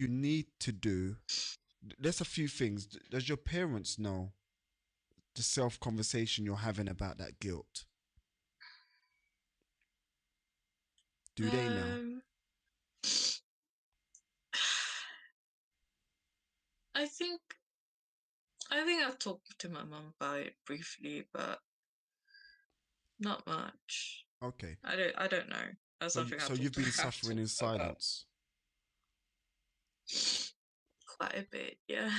you need to do, there's a few things. Does your parents know the self conversation you're having about that guilt? Do they know? Um, I think I've talked to my mum about it briefly, but not much. Okay. I don't know. That's So, something so I've you've talked been I've suffering in talked about silence. quite a bit. Yeah.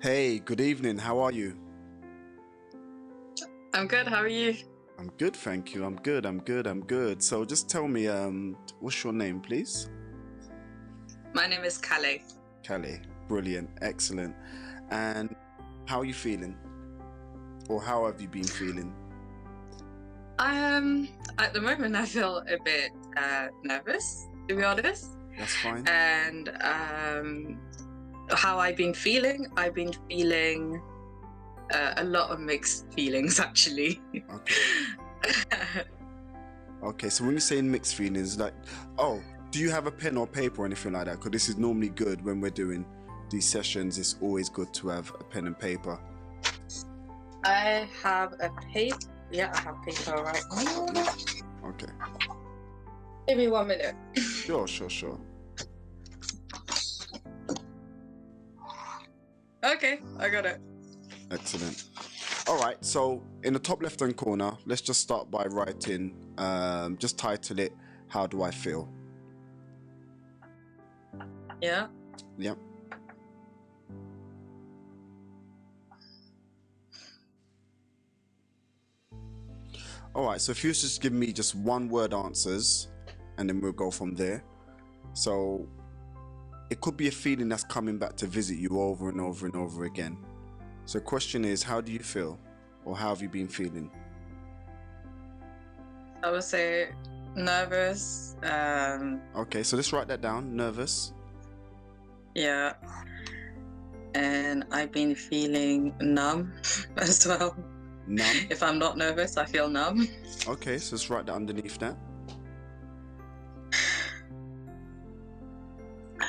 Hey, good evening. How are you? I'm good. How are you? I'm good, thank you. I'm good. I'm good. I'm good. So just tell me, what's your name, please? My name is Kale. Callie. Brilliant. Excellent. And how are you feeling? Or how have you been feeling? At the moment, I feel a bit nervous, to be Okay, honest. that's fine. And how I've been feeling? I've been feeling a lot of mixed feelings, actually. Okay. Okay, so when you're saying mixed feelings, like, oh, do you have a pen or paper or anything like that? Because this is normally good when we're doing these sessions. It's always good to have a pen and paper. I have a paper. Yeah, I have paper right now. Yeah. Okay. Give me 1 minute. Sure, sure, sure. Okay, I got it. Excellent. All right, so in the top left-hand corner, let's just start by writing, just title it, How Do I Feel? Yeah. Yep. All right, so if you just give me just one word answers, and then we'll go from there. So it could be a feeling that's coming back to visit you over and over and over again. So the question is, how do you feel? Or how have you been feeling? I would say nervous. Okay, so let's write that down. Nervous. Yeah. And I've been feeling numb as well. Numb. If I'm not nervous, I feel numb. Okay, so let's write that underneath that.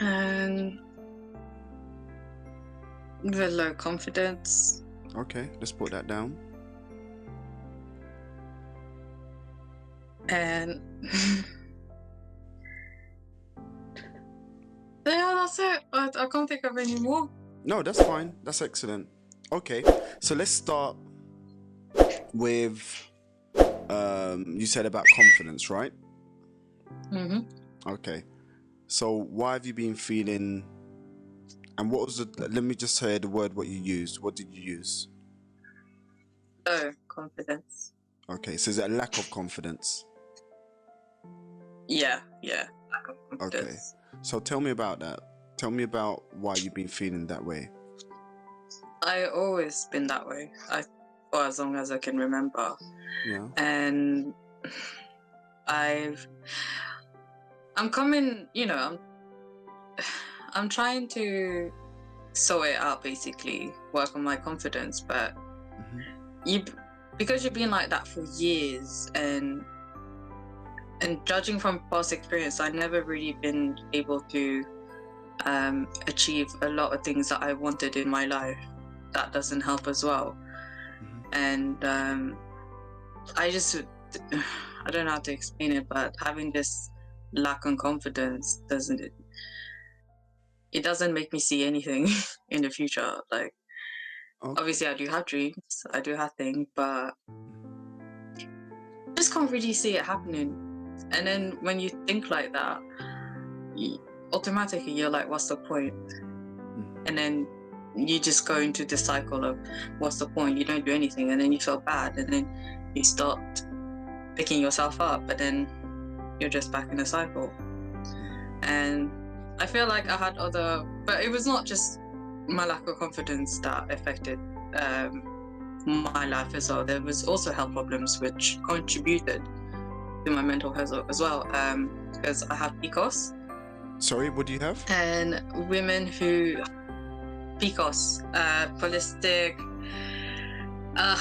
And with low confidence. Okay, let's put that down. And yeah, that's it. I can't think of any more. No, that's fine. That's excellent. Okay, so let's start with you said about confidence, right? Mm-hmm. Okay. So why have you been feeling, and what was the, let me just say the word what you used. What did you use? Low confidence. Okay, so is it a lack of confidence? Yeah, lack of Okay. confidence. So tell me about that. Tell me about why you've been feeling that way. I always been that way. For as long as I can remember. Yeah. And I'm coming, I'm trying to sort it out, basically, work on my confidence, but Mm-hmm. because you've been like that for years, and judging from past experience, I've never really been able to achieve a lot of things that I wanted in my life. That doesn't help as well. Mm-hmm. And I don't know how to explain it, but having this lack of confidence doesn't make me see anything in the future. Like, Okay. obviously I do have dreams, I do have things, but I just can't really see it happening. And then when you think like that, automatically you're like, what's the point? Mm-hmm. And then you just go into the cycle of what's the point? You don't do anything, and then you feel bad, and then you start picking yourself up, but then you're just back in the cycle. And I feel like I had but it was not just my lack of confidence that affected my life as well. There was also health problems which contributed to my mental health as well, because I have PCOS. Sorry, what do you have? And women who PCOS, polycystic I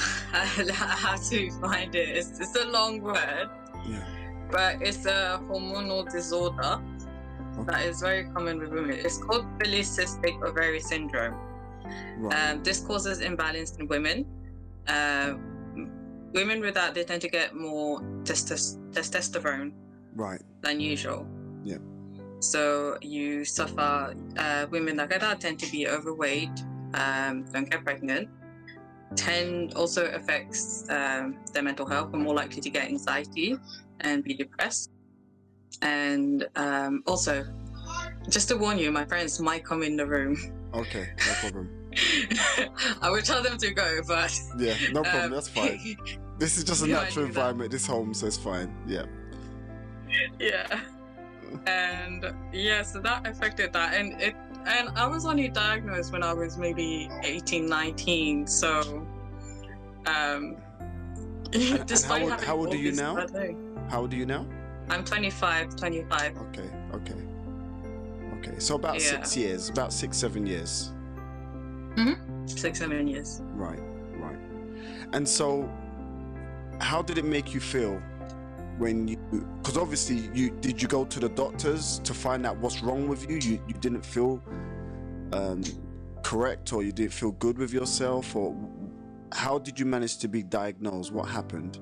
have to find it. It's a long word, Yeah. but it's a hormonal disorder that is very common with women. It's called polycystic ovary syndrome. Right. This causes imbalance in women. Women with that, they tend to get more testosterone Right. than usual. Yeah. So you suffer. Women that get that tend to be overweight, don't get pregnant. Also affects their mental health. Are more likely to get anxiety and be depressed. And also, just to warn you, my parents might come in the room. Okay, no problem. I would tell them to go, but Yeah, no problem. That's fine. This is just a natural environment. This home, so it's fine. Yeah. Yeah. And yeah, so that affected that, and I was only diagnosed when I was maybe 18, 19. So despite how old are you now? Birthday. How old are you now? I'm 25. Okay. So about 6 years, about 6-7 years. 6-7 years. Right. And so, how did it make you feel when you? Because obviously, did you go to the doctors to find out what's wrong with you? You didn't feel correct, or you didn't feel good with yourself, or how did you manage to be diagnosed? What happened?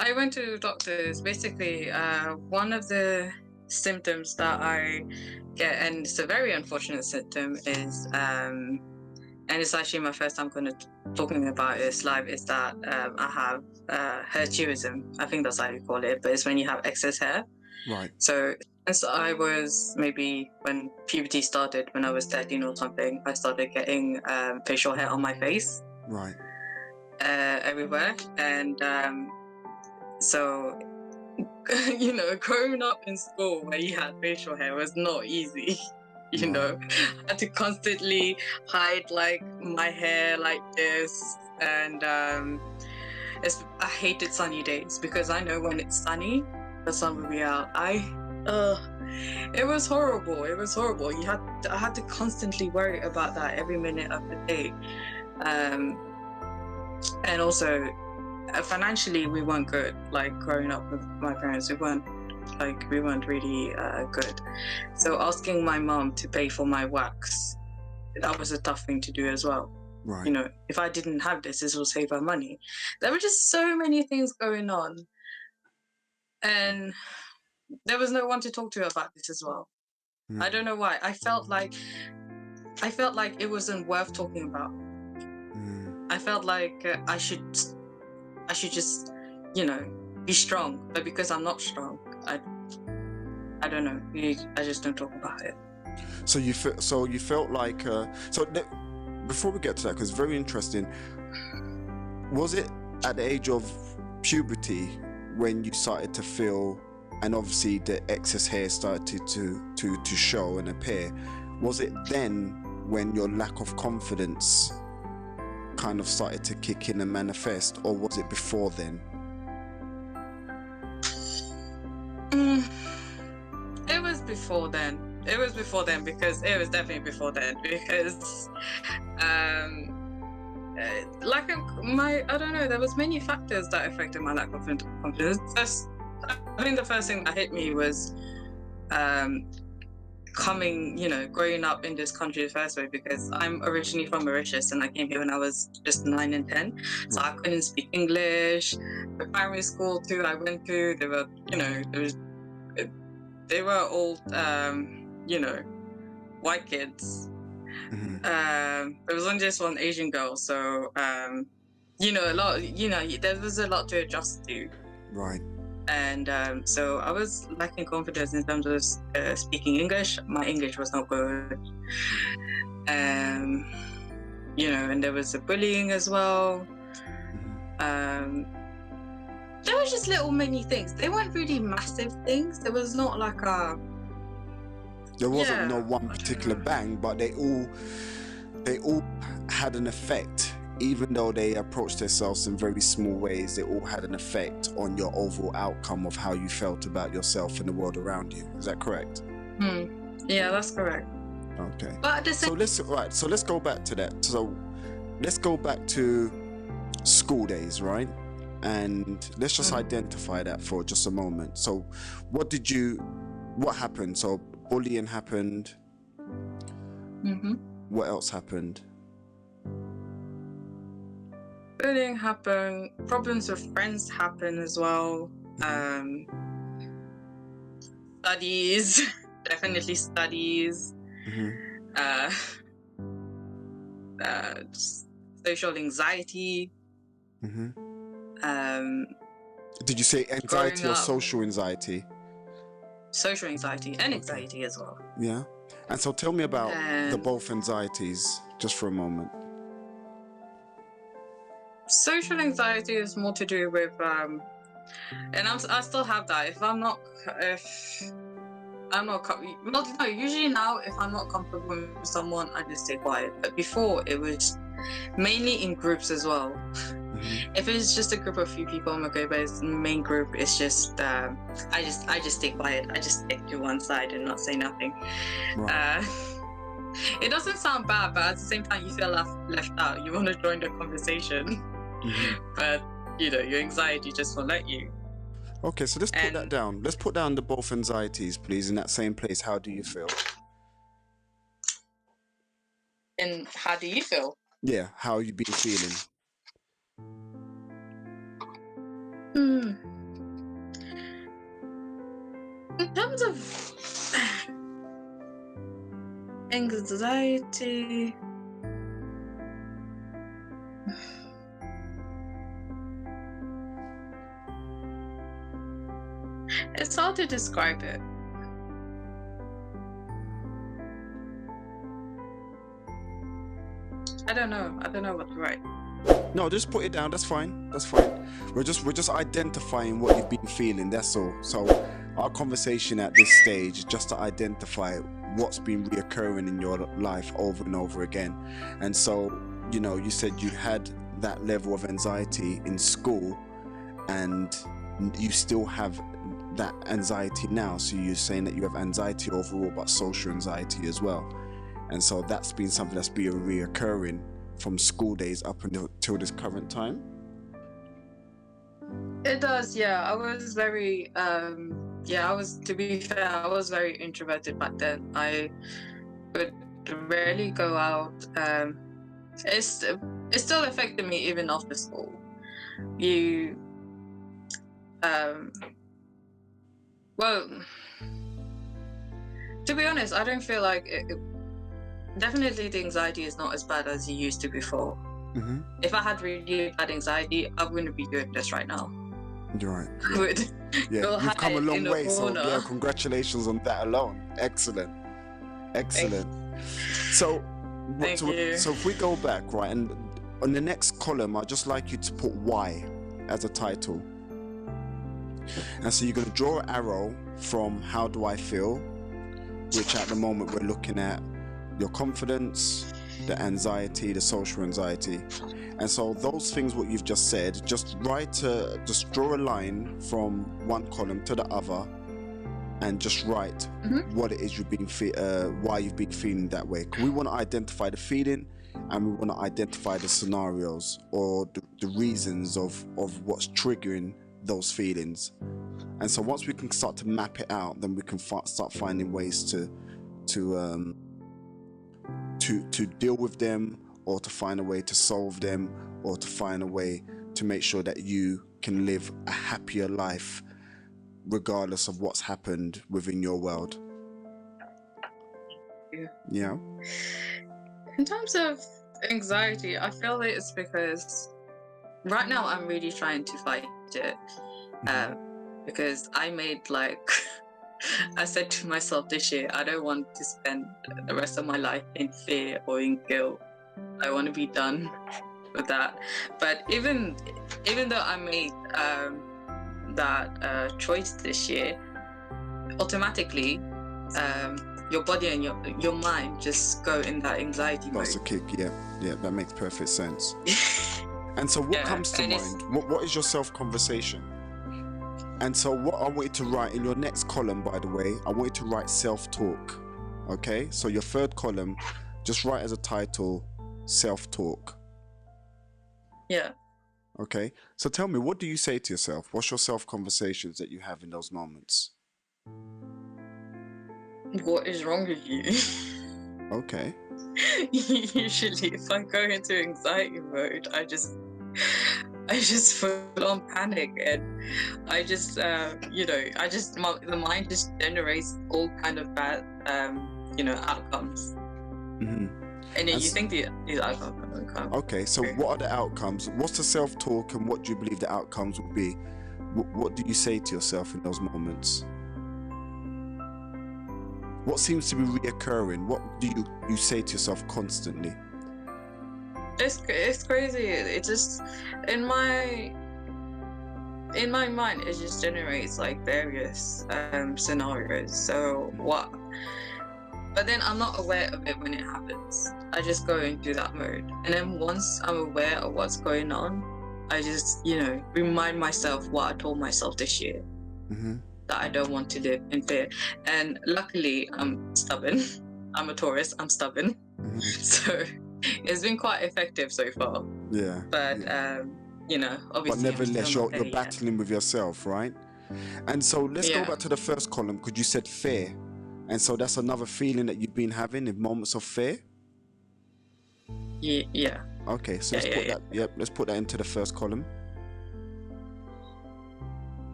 I went to the doctors. Basically, one of the symptoms that I get, and it's a very unfortunate symptom, is and it's actually my first time talking about this live, is that I have hirsutism. I think that's how you call it, but it's when you have excess hair. Right. So since I was maybe when puberty started, when I was 13 or something, I started getting facial hair on my face. Right. Everywhere. And so, growing up in school where you had facial hair was not easy. I had to constantly hide like my hair like this, and I hated sunny days, because I know when it's sunny, the sun will be out. It was horrible. I had to constantly worry about that every minute of the day, and also financially we weren't good. Like growing up with my parents, we weren't really good. So asking my mom to pay for my wax, that was a tough thing to do as well. Right. If I didn't have this will save her money. There were just so many things going on, and there was no one to talk to about this as well. I don't know why. I felt like it wasn't worth talking about. I felt like I should just be strong, but because I'm not strong, I don't know. I just don't talk about it. So you felt like before we get to that, because it's very interesting, was it at the age of puberty when you started to feel, and obviously the excess hair started to show and appear? Was it then when your lack of confidence kind of started to kick in and manifest, or was it before then? It was before then. It was definitely before then, because I don't know, there was many factors that affected my lack of confidence. I think the first thing that hit me was growing up in this country the first way, because I'm originally from Mauritius and I came here when I was just 9 and 10, so I couldn't speak English. The primary school too I went to, they were all white kids. There was only just one Asian girl, so there was a lot to adjust to. Right. And so I was lacking confidence in terms of speaking English. My English was not good. And there was the bullying as well. There was just little many things. They weren't really massive things. There was not like there wasn't no one particular bang, but they all had an effect. Even though they approached themselves in very small ways, they all had an effect on your overall outcome of how you felt about yourself and the world around you. Is that correct? Yeah, that's correct. Okay. But at the same so let's go back to that. So let's go back to school days, right? And let's just identify that for just a moment. So what happened? So bullying happened. What else happened? Bullying happened. Problems with friends happen as well. Studies, definitely studies. Social anxiety. Did you say anxiety or social anxiety? Social anxiety and anxiety as well. Yeah. And so tell me about the both anxieties just for a moment. Social anxiety is more to do with and I still have that. Usually now if I'm not comfortable with someone, I just stay quiet. But before it was mainly in groups as well. If it's just a group of few people, I'm okay. But it's the main group, it's just I just stay quiet. I just stick to one side and not say nothing. Right. It doesn't sound bad, but at the same time, you feel left out. You want to join the conversation, but your anxiety just won't let you. Okay, so let's put that down. Let's put down the both anxieties, please, in that same place. How do you feel? And how do you feel? Yeah, how you been feeling? In terms of anxiety, it's hard to describe it. I don't know what to write. No, just put it down. That's fine. We're just identifying what you've been feeling. That's all. So our conversation at this stage is just to identify what's been reoccurring in your life over and over again. And so, you said you had that level of anxiety in school, and you still have that anxiety now. So you're saying that you have anxiety overall, but social anxiety as well. And so that's been something that's been reoccurring from school days up until this current time? It does, yeah. I was very, to be fair, I was very introverted back then. I would rarely go out. It still affected me even after school. To be honest, I don't feel like definitely the anxiety is not as bad as it used to before. If I had really bad anxiety, I wouldn't be doing this right now. You're right. I would go you've come a long way, so corner. Congratulations on that alone. Excellent. So if we go back, right, and on the next column, I'd just like you to put why as a title. And so you're going to draw an arrow from how do I feel, which at the moment we're looking at your confidence, the anxiety, the social anxiety. And so those things, what you've just said, just draw a line from one column to the other and just write what it is why you've been feeling that way. We want to identify the feeling, and we want to identify the scenarios or the reasons of what's triggering those feelings. And so once we can start to map it out, then we can start finding ways to deal with them, or to find a way to solve them, or to find a way to make sure that you can live a happier life regardless of what's happened within your world. Yeah. In terms of anxiety, I feel that it's because right now I'm really trying to fight it, because I made I said to myself this year, I don't want to spend the rest of my life in fear or in guilt. I want to be done with that. But even though I made that choice this year, automatically your body and your mind just go in that anxiety mode. That's a kick, yeah, that makes perfect sense. And so what comes to mind? What is your self-conversation? And so what I want you to write in your next column, by the way, I want you to write self-talk. Okay, so your third column, just write as a title, self-talk. Yeah. Okay. So tell me, what do you say to yourself? What's your self conversations that you have in those moments? What is wrong with you? Okay. Usually, if I go into anxiety mode, I just full on panic, and I just, the mind just generates all kind of bad, outcomes. Mm-hmm. And then you think these outcomes are going to come. Okay, so what are the outcomes? What's the self-talk, and what do you believe the outcomes will be? What do you say to yourself in those moments? What seems to be reoccurring? What do you say to yourself constantly? It's crazy. It just in my mind, it just generates like various scenarios. So what? But then I'm not aware of it when it happens. I just go into that mode, and then once I'm aware of what's going on, I just remind myself what I told myself this year. Mm-hmm. That I don't want to live in fear. And luckily, I'm stubborn. I'm a Taurus. I'm stubborn. Mm-hmm. So it's been quite effective so far. Yeah. But obviously, but nevertheless, you're battling with yourself, right? And so let's go back to the first column, because you said fear, and so that's another feeling that you've been having in moments of fear. Yeah. Okay, so let's put that. Yep, let's put that into the first column.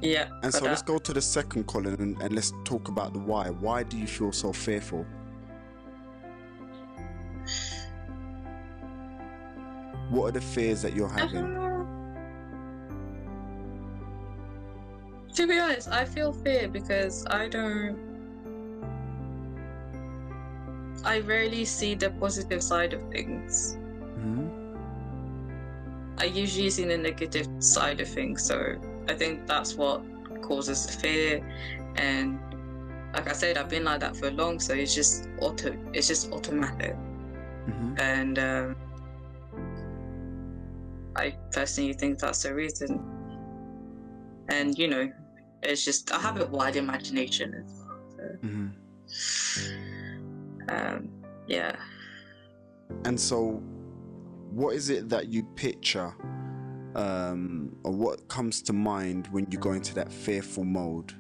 Yeah. And so let's go to the second column and let's talk about the why. Why do you feel so fearful? What are the fears that you're having? To be honest, I feel fear because I rarely see the positive side of things. Mm-hmm. I usually see the negative side of things, so I think that's what causes fear. And like I said, I've been like that for long, so it's just automatic. Mm-hmm. And I personally think that's the reason. And it's just I have a wide imagination as well. So. Mm-hmm. Yeah. And so, what is it that you picture, or what comes to mind when you go into that fearful mode?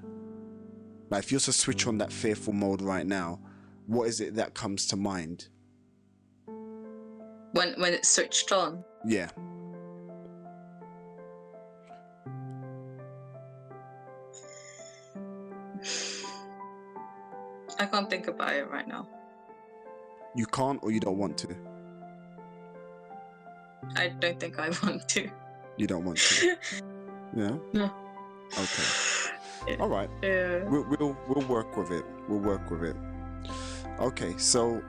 Like, if you also switch on that fearful mode right now, what is it that comes to mind? When it's switched on? Yeah. I can't think about it right now. You can't, or you don't want to? I don't think I want to. You don't want to? Yeah? No. Okay. Yeah. All right. Yeah. We'll work with it. We'll work with it. Okay, so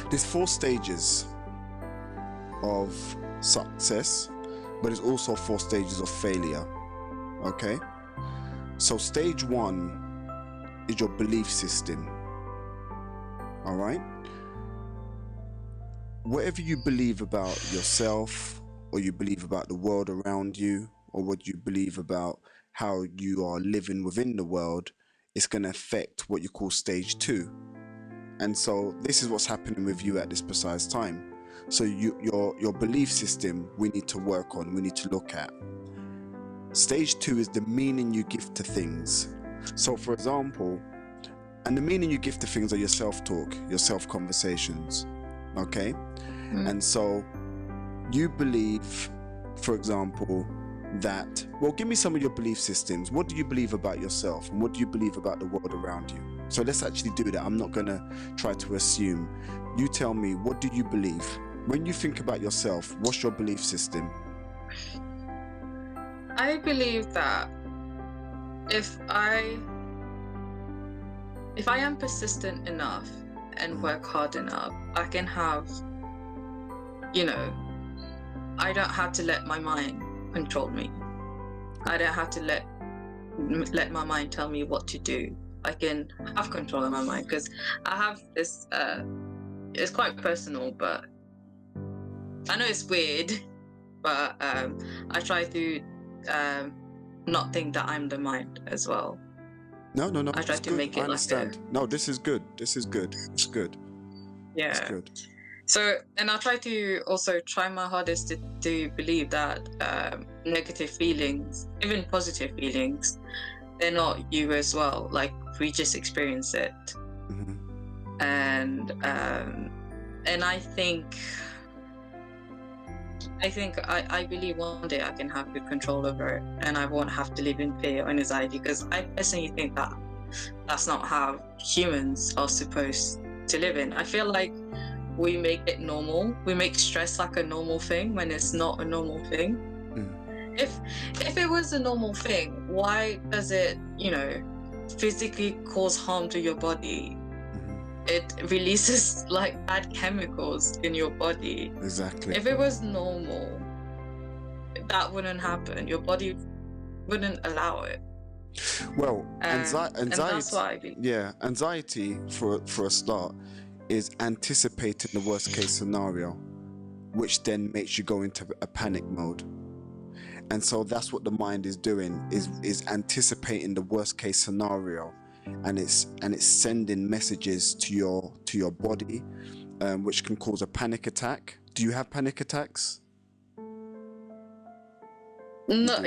there's 4 stages of success, but there's also 4 stages of failure. Okay? So stage 1 is your belief system. All right? Whatever you believe about yourself, or you believe about the world around you, or what you believe about how you are living within the world, it's going to affect what you call stage 2. And so this is what's happening with you at this precise time. So your belief system, we need to work on, we need to look at. Stage 2 is the meaning you give to things. So for example, and the meaning you give to things are your self-talk, your self-conversations. Okay? Mm. And so you believe, for example, that, well, give me some of your belief systems. What do you believe about yourself, and what do you believe about the world around you? So let's actually do that. I'm not going to try to assume. You tell me, what do you believe? When you think about yourself, what's your belief system? I believe that if I am persistent enough and work hard enough, I can have, I don't have to let my mind control me. I don't have to let my mind tell me what to do. I can have control of my mind, because I have this, it's quite personal, but I know it's weird, but I try to not think that I'm the mind as well. No. I try to make it. I understand. Like no, this is good. This is good. It's good. That's Yeah. good. So, and I try my hardest to believe that negative feelings, even positive feelings, they're not you as well. Like, we just experience it. Mm-hmm. And I believe one day I can have good control over it, and I won't have to live in fear or anxiety, because I personally think that that's not how humans are supposed to live in. I feel like we make it normal. We make stress like a normal thing when it's not a normal thing. If it was a normal thing, why does it, physically cause harm to your body? It releases like bad chemicals in your body. Exactly. If it was normal, that wouldn't happen. Your body wouldn't allow it. Well, And that's why I anxiety. Yeah, anxiety for a start is anticipating the worst case scenario, which then makes you go into a panic mode. And so that's what the mind is doing, is anticipating the worst case scenario, and it's sending messages to your body, which can cause a panic attack. Do you have panic attacks? No,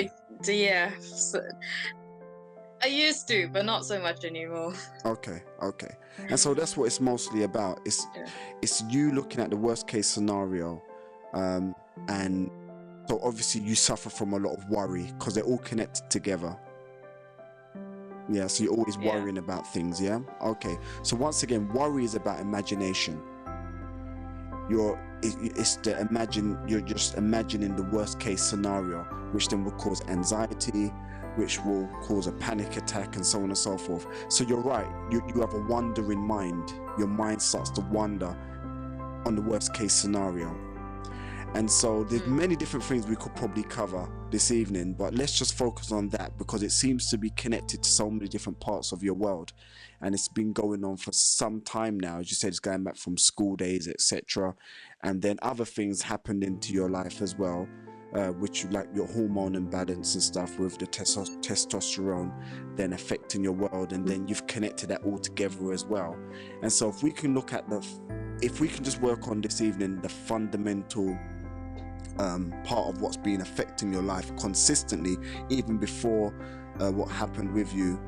yeah. I used to, but not so much anymore. Okay. And so that's what it's mostly about. It's you looking at the worst case scenario, and so obviously you suffer from a lot of worry because they're all connected together. Yeah, so you're always worrying about things, yeah? Okay. So once again, worry is about imagination. You're just imagining the worst case scenario, which then will cause anxiety, which will cause a panic attack, and so on and so forth. So you're right, you have a wandering mind. Your mind starts to wander on the worst case scenario. And so there's many different things we could probably cover this evening, but let's just focus on that because it seems to be connected to so many different parts of your world, and it's been going on for some time now. As you said, it's going back from school days, etc., and then other things happened into your life as well, which, like your hormone imbalance and stuff with the testosterone then affecting your world, and then you've connected that all together as well. And so if we can just work on this evening the fundamental part of what's been affecting your life consistently, even before what happened with you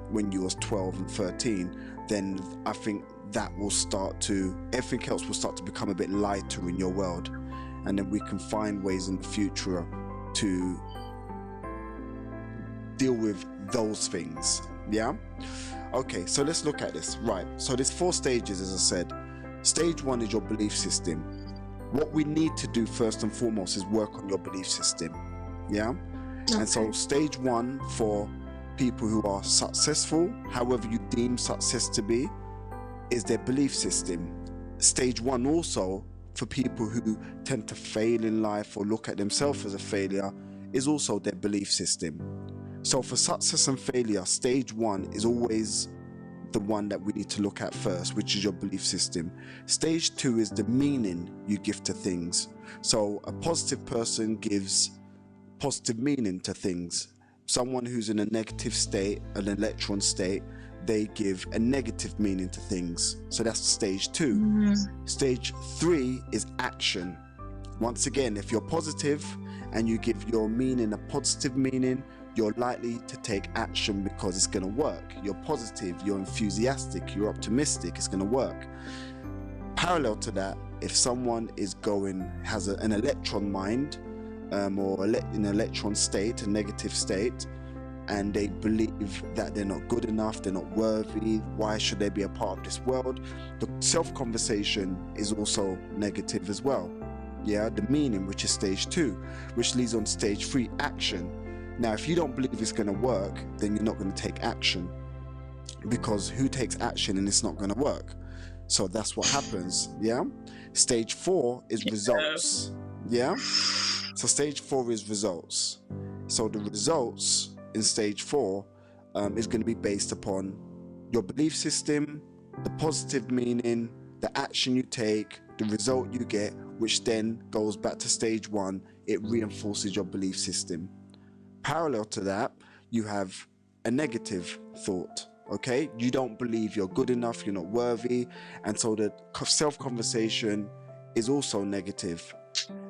when you was 12 and 13, then I think everything else will start to become a bit lighter in your world, and then we can find ways in the future to deal with those things. Yeah? Okay, so let's look at this. Right, so there's 4 stages, as I said. Stage 1 is your belief system. What we need to do first and foremost is work on your belief system. Yeah? Okay. And so stage 1 for people who are successful, however you deem success to be, is their belief system. Stage 1 also for people who tend to fail in life or look at themselves as a failure is also their belief system. So for success and failure, stage 1 is always the one that we need to look at first, which is your belief system. Stage 2 is the meaning you give to things. So a positive person gives positive meaning to things. Someone who's in a negative state, an electron state, they give a negative meaning to things. So that's stage 2. Stage 3 is action. Once again, if you're positive and you give your meaning a positive meaning, you're likely to take action because it's going to work. You're positive, you're enthusiastic, you're optimistic, it's going to work. Parallel to that, if someone has an electron mind, or an electron state, a negative state, and they believe that they're not good enough, they're not worthy, why should they be a part of this world? The self-conversation is also negative as well. Yeah, the meaning, which is stage 2, which leads on stage 3, action. Now, if you don't believe it's going to work, then you're not going to take action, because who takes action and it's not going to work? So that's what happens. Yeah. Stage 4 is results. Yeah. So stage 4 is results. So the results in stage 4 is going to be based upon your belief system, the positive meaning, the action you take, the result you get, which then goes back to stage 1. It reinforces your belief system. Parallel to that, you have a negative thought. Okay, you don't believe you're good enough, you're not worthy, and so the self-conversation is also negative.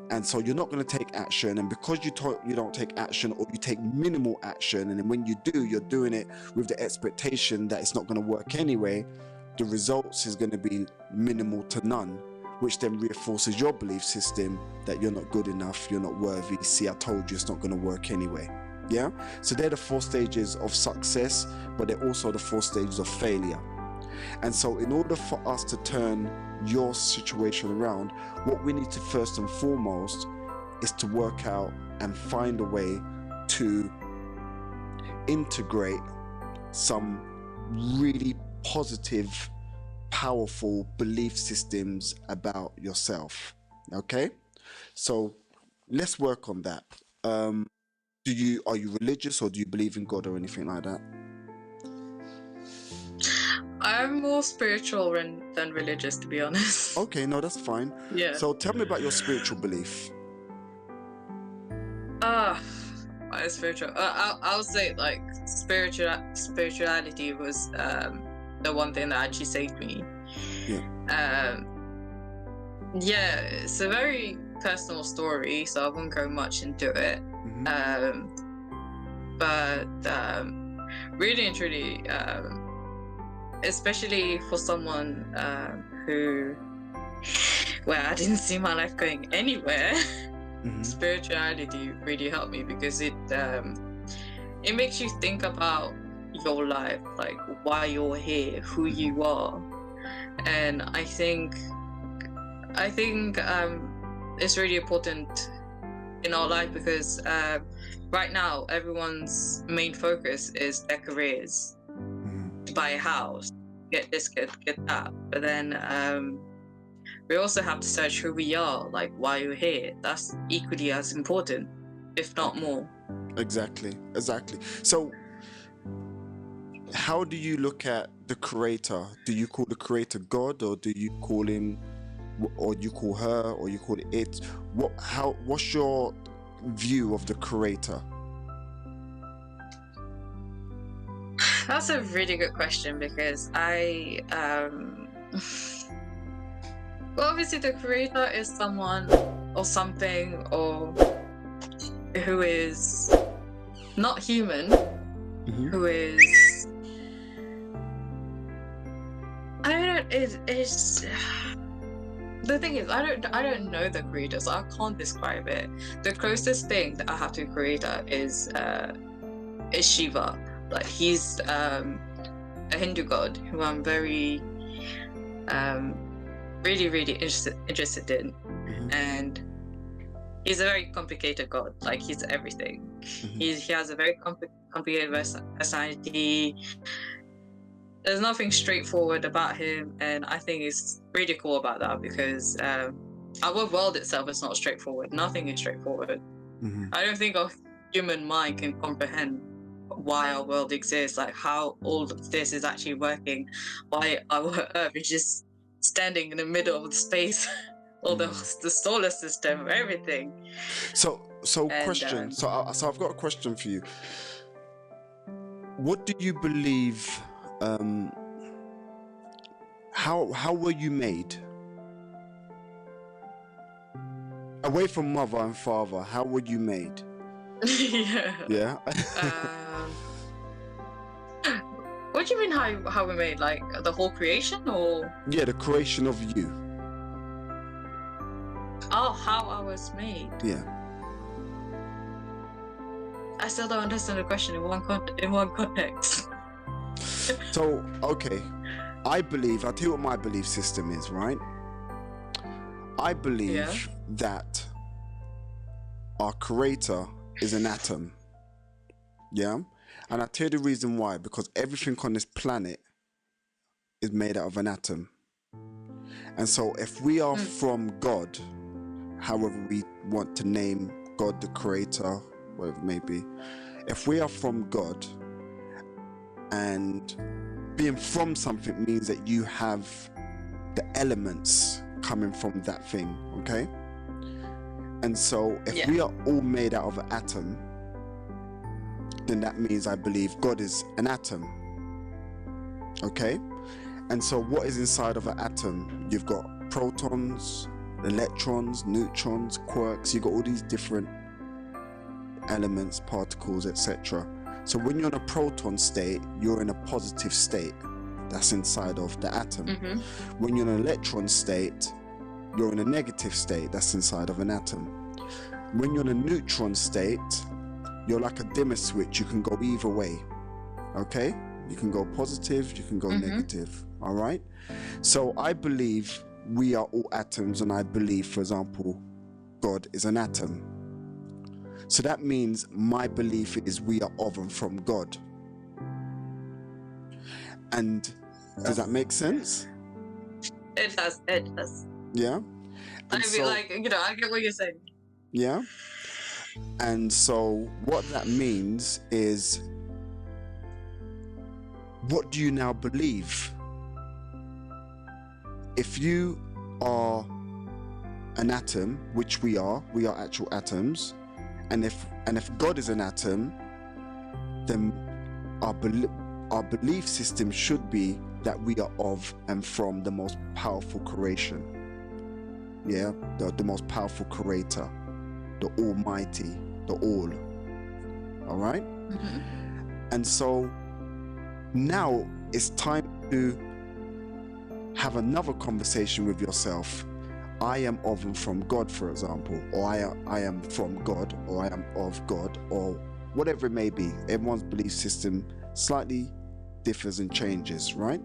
And so you're not going to take action, and because you don't take action, or you take minimal action, and then when you do, you're doing it with the expectation that it's not going to work anyway, the results is going to be minimal to none, which then reinforces your belief system that you're not good enough, you're not worthy. See, I told you it's not going to work anyway. Yeah, so they're the 4 stages of success, but they're also the 4 stages of failure. And so in order for us to turn your situation around, what we need to first and foremost is to work out and find a way to integrate some really positive, powerful belief systems about yourself. Okay, so let's work on that. Are you religious, or do you believe in God or anything like that? I'm more spiritual than religious, to be honest. Okay, no, that's fine. Yeah. So tell me about your spiritual belief. My spiritual. I'll say like spirituality was the one thing that actually saved me. Yeah. Yeah, it's a very personal story, so I won't go much into it. But really and truly, especially for someone where I didn't see my life going anywhere, spirituality really helped me, because it makes you think about your life, like why you're here, who you are. And I think it's really important in our life, because right now everyone's main focus is their careers, to buy a house, get this, get that. But then we also have to search who we are, like why you're here. That's equally as important, if not more. Exactly. So how do you look at the creator? Do you call the creator God, or do you call him, or you call her, or you call it? What's your view of the creator? That's a really good question, because well, obviously the creator is someone or something or who is not human, who is, it's the thing is, I don't know the creator, so I can't describe it. The closest thing that I have to a creator is Shiva. Like he's a Hindu god who I'm very really interested in, and he's a very complicated god. Like he's everything. He has a very complicated personality. There's nothing straightforward about him, and I think it's really cool about that, because our world itself is not straightforward. Nothing is straightforward. I don't think our human mind can comprehend why our world exists, like how all of this is actually working, why our Earth is just standing in the middle of the space, or the solar system, everything. So question. So I've got a question for you. What do you believe? How were you made? Away from mother and father, how were you made? Yeah. What do you mean how we're made? Like the whole creation, or? Yeah, the creation of you. Oh, how I was made. Yeah. I still don't understand the question in one context. So, okay, I'll tell you what my belief system is, right? I believe that our creator is an atom. Yeah? And I'll tell you the reason why. Because everything on this planet is made out of an atom. And so if we are from God, however we want to name God, the creator, whatever it may be, if we are from God, and being from something means that you have the elements coming from that thing, okay? And so if we are all made out of an atom, then that means I believe God is an atom. Okay? And so what is inside of an atom? You've got protons, electrons, neutrons, quarks. You've got all these different elements, particles, etc. So when you're in a proton state, you're in a positive state. That's inside of the atom. When you're in an electron state, you're in a negative state. That's inside of an atom. When you're in a neutron state, you're like a dimmer switch. You can go either way. Okay? You can go positive, you can go negative. All right? So I believe we are all atoms, and I believe, for example, God is an atom. So that means my belief is we are of and from God. And does that make sense? It does. Yeah? I mean, like, you know, I get what you're saying. Yeah? And so what that means is, what do you now believe? If you are an atom, which we are actual atoms, and if God is an atom, then our belief system should be that we are of and from the most powerful creation. Yeah, the most powerful creator, the Almighty, the All. All right? And so now it's time to have another conversation with yourself. I am of and from God, for example, or I am from God, or I am of God, or whatever it may be. Everyone's belief system slightly differs and changes, right?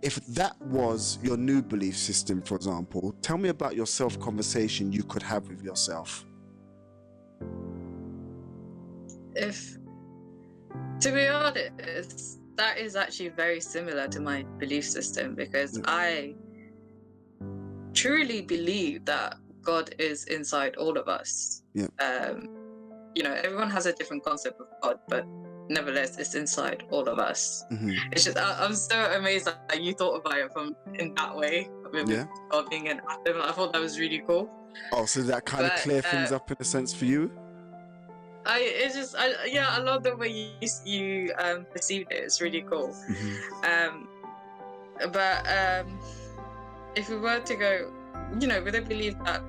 If that was your new belief system, for example, tell me about your self-conversation you could have with yourself. To be honest, that is actually very similar to my belief system, because I truly believe that God is inside all of us. You know, everyone has a different concept of God, but nevertheless, it's inside all of us. It's just, I'm so amazed that you thought about it in that way, with God being an atom. I thought that was really cool. Oh, so that kind of clear things up in a sense for you? I love the way you perceived it. It's really cool. But if we were to go, you know, with a belief that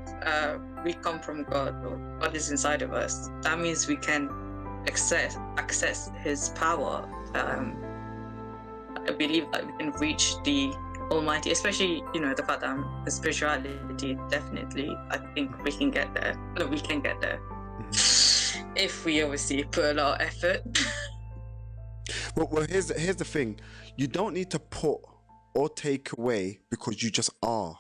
we come from God, or God is inside of us, that means we can access His power. I believe that we can reach the Almighty, especially, you know, the fact that the spirituality, definitely, I think we can get there. No, we can get there. If we obviously put a lot of effort. Well, here's the thing. You don't need to put or take away, because you just are.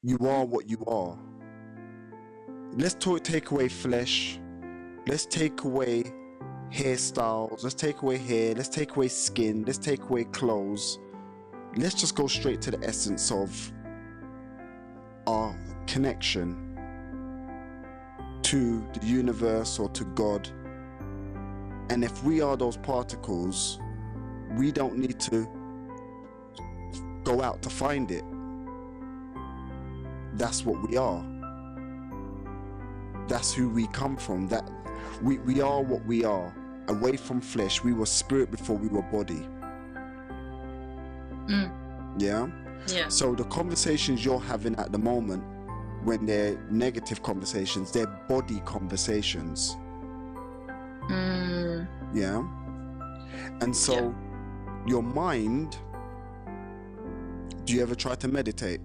You are what you are. Let's take away flesh. Let's take away hairstyles. Let's take away hair. Let's take away skin. Let's take away clothes. Let's just go straight to the essence of our connection to the universe or to God. And if we are those particles, we don't need to go out to find it. That's what we are. That's who we come from. That we are what we are. Away from flesh, we were spirit before we were body. Yeah? So the conversations you're having at the moment, when they're negative conversations, they're body conversations. Yeah? And so your mind, do you ever try to meditate?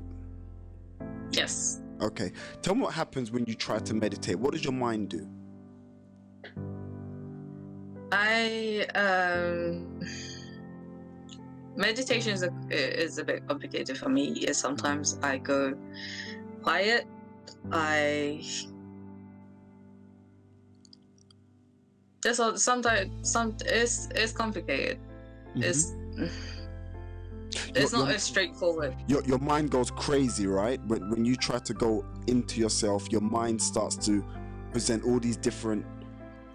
Yes. Okay. Tell me what happens when you try to meditate. What does your mind do? Meditation is a bit complicated for me. Sometimes I go quiet. Sometimes it's complicated. It's not as straightforward. Your mind goes crazy, right? When you try to go into yourself, your mind starts to present all these different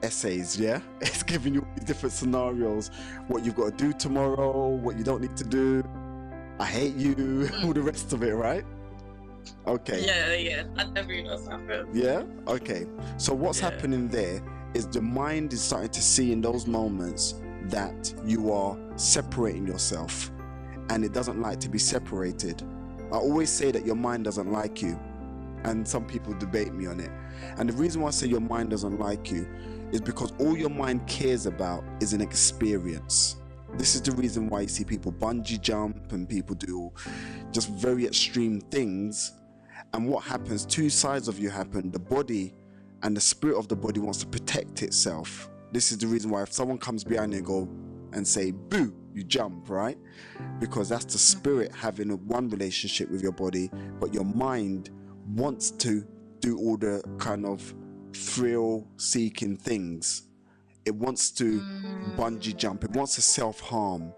essays, yeah? It's giving you different scenarios, what you've got to do tomorrow, what you don't need to do, I hate you, all the rest of it, right? Okay. Yeah, that definitely does happen. Yeah? Okay. So what's Yeah. happening there is the mind is starting to see in those moments that you are separating yourself, and it doesn't like to be separated. I always say that your mind doesn't like you, and some people debate me on it. And the reason why I say your mind doesn't like you is because all your mind cares about is an experience. This is the reason why you see people bungee jump and people do just very extreme things. And what happens, two sides of you happen. The body and the spirit of the body wants to protect itself. This is the reason why if someone comes behind you and go and say boo, you jump, right? Because that's the spirit having one relationship with your body, but your mind wants to do all the kind of thrill seeking things. It wants to bungee jump, it wants to self-harm,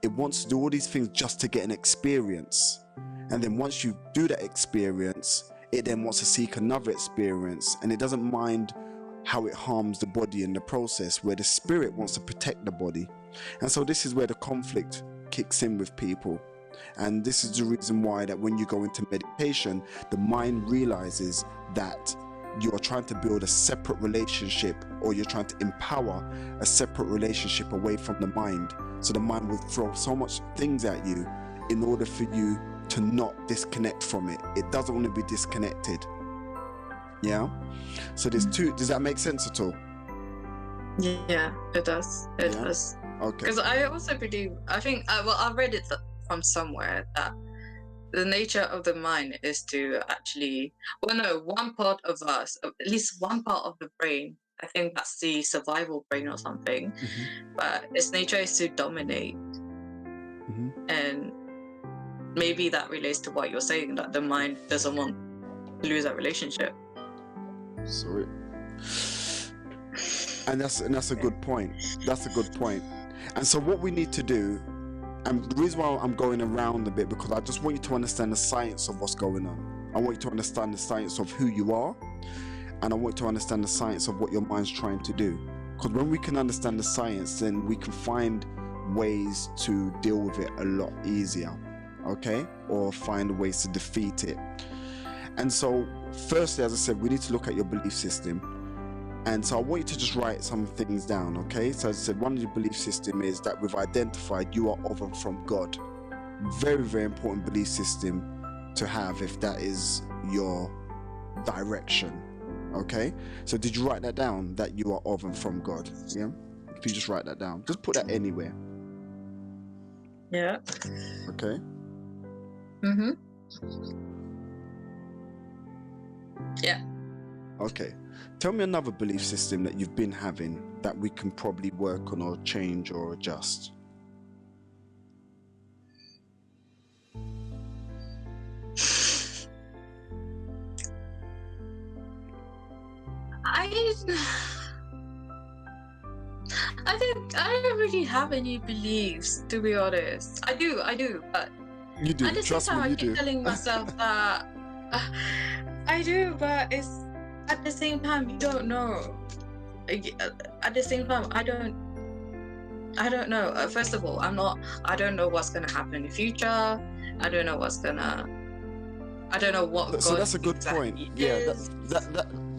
it wants to do all these things just to get an experience. And then once you do that experience, it then wants to seek another experience, and it doesn't mind how it harms the body in the process, where the spirit wants to protect the body. And so this is where the conflict kicks in with people. And this is the reason why that when you go into meditation, the mind realizes that you are trying to build a separate relationship, or you're trying to empower a separate relationship away from the mind. So the mind will throw so much things at you in order for you to not disconnect from it. It doesn't want to be disconnected. Yeah? So there's two. Does that make sense at all? Yeah, it does. It does. Okay. Because I also believe, I think, I read it from somewhere that the nature of the mind is to actually, one part of us, at least one part of the brain, I think that's the survival brain or something, but its nature is to dominate. And maybe that relates to what you're saying, that the mind doesn't want to lose that relationship. Sorry. And that's a good point. That's a good point. And so what we need to do, and the reason why I'm going around a bit, because I just want you to understand the science of what's going on. I want you to understand the science of who you are, and I want you to understand the science of what your mind's trying to do. Because when we can understand the science, then we can find ways to deal with it a lot easier, okay? Or find ways to defeat it. And so, firstly, as I said, we need to look at your belief system. And so I want you to just write some things down, okay? So as I said, one of your belief system is that we've identified you are of and from God. Very, very important belief system to have if that is your direction, okay? So did you write that down, that you are of and from God? Yeah? If you just write that down, just put that anywhere. Yeah. Okay? Yeah. Okay. Tell me another belief system that you've been having that we can probably work on or change or adjust. I think I don't really have any beliefs, to be honest. I do, but you do. At the Trust same time, me, I keep telling myself that I do, but it's at the same time you don't know. At the same time, I don't know. First of all, I don't know what's gonna happen in the future. I don't know what God. So that's a good exactly point. Yeah, is.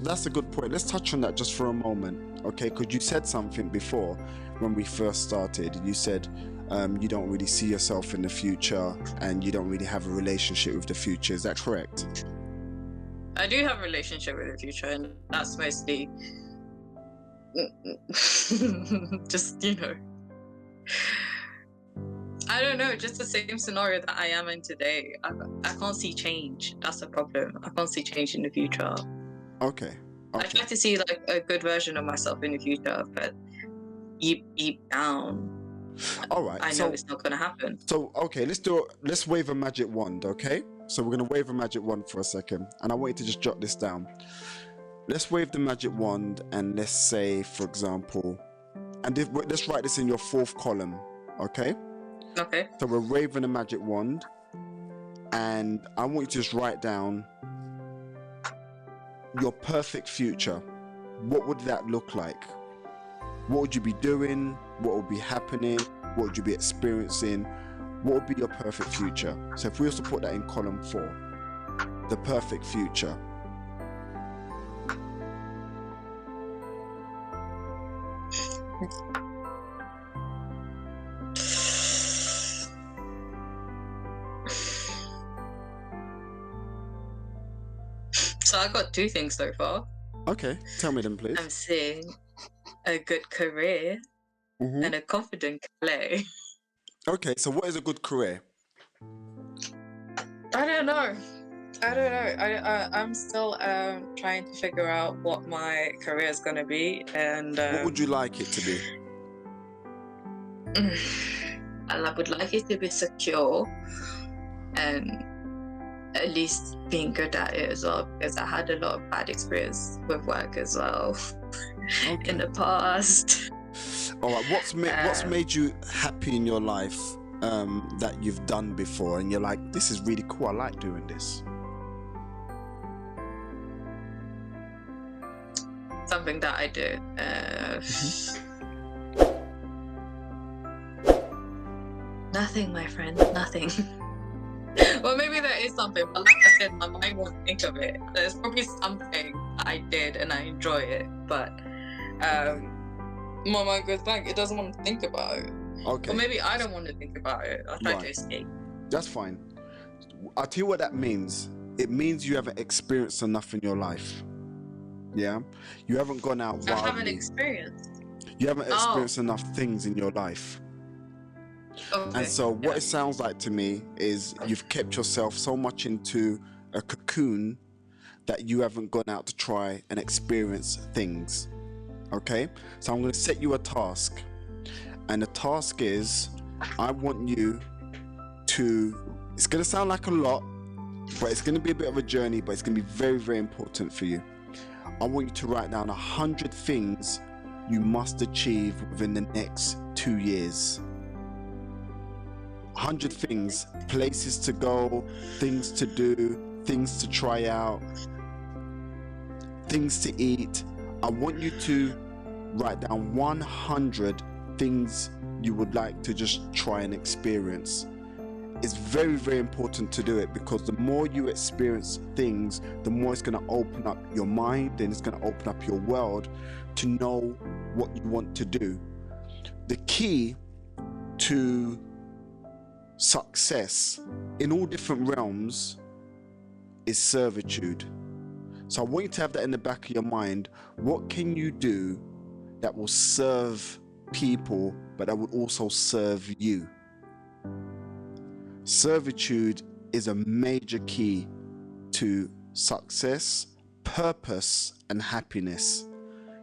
that's a good point. Let's touch on that just for a moment, okay? Because you said something before when we first started. You said you don't really see yourself in the future, and you don't really have a relationship with the future. Is that correct? I do have a relationship with the future, and that's mostly just, I don't know, just the same scenario that I am in today. I can't see change. That's the problem. I can't see change in the future. Okay. I try to see like a good version of myself in the future, but deep down, all right, I know it's not going to happen. So, okay, let's wave a magic wand, okay? So we're going to wave a magic wand for a second, and I want you to just jot this down. Let's wave the magic wand, and let's say, for example, let's write this in your fourth column, okay? Okay. So we're waving a magic wand, and I want you to just write down your perfect future. What would that look like? What would you be doing? What would be happening? What would you be experiencing? What would be your perfect future? So if we also put that in column 4. the perfect future? So I got two things so far. Okay, tell me them, please. I'm seeing a good career and a confident play. Okay, so what is a good career? I don't know. I'm still trying to figure out what my career is gonna be, and What would you like it to be? I would like it to be secure and at least being good at it as well, because I had a lot of bad experience with work as well in the past. All right, what's made you happy in your life that you've done before, and you're like, this is really cool, I like doing this? Something that I do. Nothing, my friend, nothing. Well, maybe there is something, but like I said, my mind won't think of it. There's probably something I did and I enjoy it, but my mind goes blank. It doesn't want to think about it. Okay. Or maybe I don't want to think about it. I'll try to escape. That's fine. I'll tell you what that means. It means you haven't experienced enough in your life. Yeah? You haven't gone out wildly. I haven't experienced. You haven't experienced enough things in your life. Okay. And so what it sounds like to me is you've kept yourself so much into a cocoon that you haven't gone out to try and experience things. Okay? So I'm going to set you a task. And the task is, I want you to, it's going to sound like a lot, but it's going to be a bit of a journey, but it's going to be very, very important for you. I want you to write down 100 things you must achieve within the next 2 years. 100 things, places to go, things to do, things to try out, things to eat. I want you to write down 100 things you would like to just try and experience. It's very, very important to do it, because the more you experience things, the more it's going to open up your mind, and it's going to open up your world to know what you want to do. The key to success in all different realms is servitude. So I want you to have that in the back of your mind. What can you do that will serve people, but that will also serve you? Servitude is a major key to success, purpose, and happiness.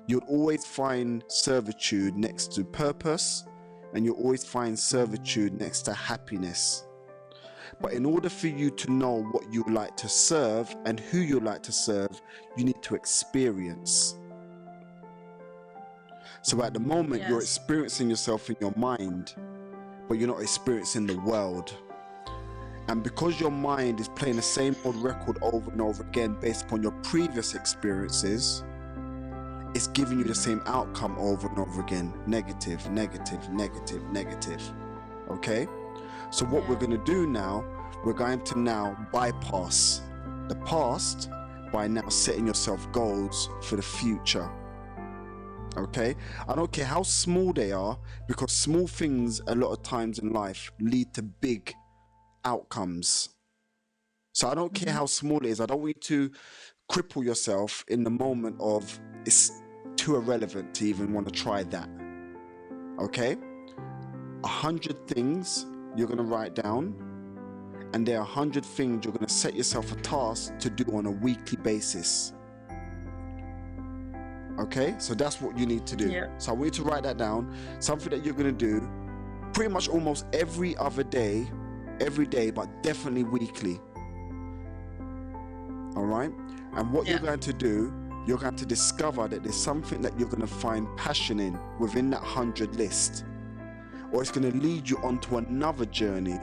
You'll always find servitude next to purpose, and you'll always find servitude next to happiness. But in order for you to know what you like to serve and who you like to serve, you need to experience. So at the moment, you're experiencing yourself in your mind, but you're not experiencing the world. And because your mind is playing the same old record over and over again based upon your previous experiences, it's giving you the same outcome over and over again. Negative, negative, negative, negative. Okay? So what we're going to do now, we're going to now bypass the past by now setting yourself goals for the future. Okay? I don't care how small they are, because small things a lot of times in life lead to big outcomes. So I don't care how small it is. I don't want you to cripple yourself in the moment of it's too irrelevant to even want to try that. Okay? 100 things you're going to write down, and there are 100 things you're going to set yourself a task to do on a weekly basis. Okay? So that's what you need to do. Yeah. So I want you to write that down. Something that you're going to do pretty much almost every day, but definitely weekly. All right? And what you're going to do, you're going to discover that there's something that you're going to find passion in within that 100 list. Or it's going to lead you onto another journey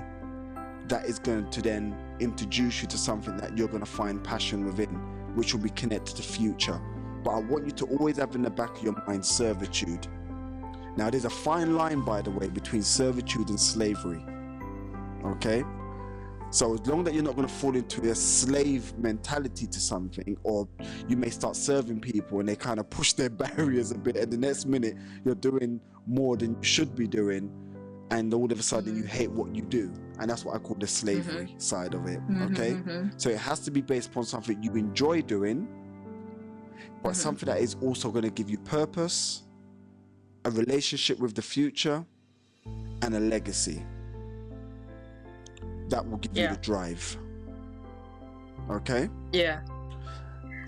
that is going to then introduce you to something that you're going to find passion within, which will be connected to the future. But I want you to always have in the back of your mind servitude. Now, there's a fine line, by the way, between servitude and slavery. Okay? So as long that you're not going to fall into a slave mentality to something, or you may start serving people and they kind of push their barriers a bit, and the next minute you're doing more than you should be doing, and all of a sudden you hate what you do. And that's what I call the slavery side of it. Okay, so it has to be based upon something you enjoy doing, but something that is also going to give you purpose, a relationship with the future, and a legacy that will give you the drive. Okay? Yeah.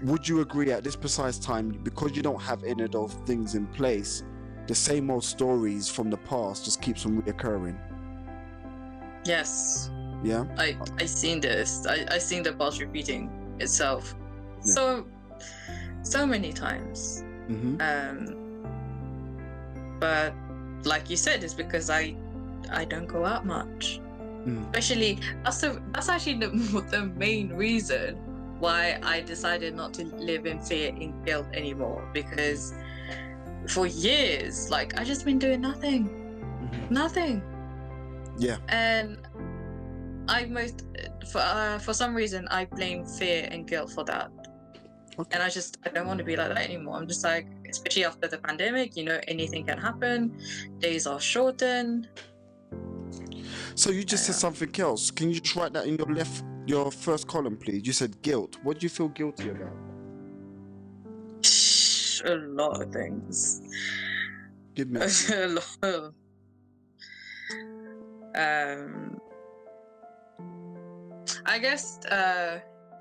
Would you agree at this precise time, because you don't have any of those things in place, the same old stories from the past just keeps on reoccurring? Yes. Yeah? I seen this. I seen the past repeating itself so many times. But like you said, it's because I don't go out much. Especially that's actually the main reason why I decided not to live in fear and guilt anymore, because for years, like, I just been doing nothing. Yeah. And for some reason I blame fear and guilt for that. And I don't want to be like that anymore. I'm just like, especially after the pandemic, anything can happen. Days are shortened. So you just said something else. Can you just write that in your first column, please? You said guilt. What do you feel guilty about? A lot of things. Give me a lot of, I guess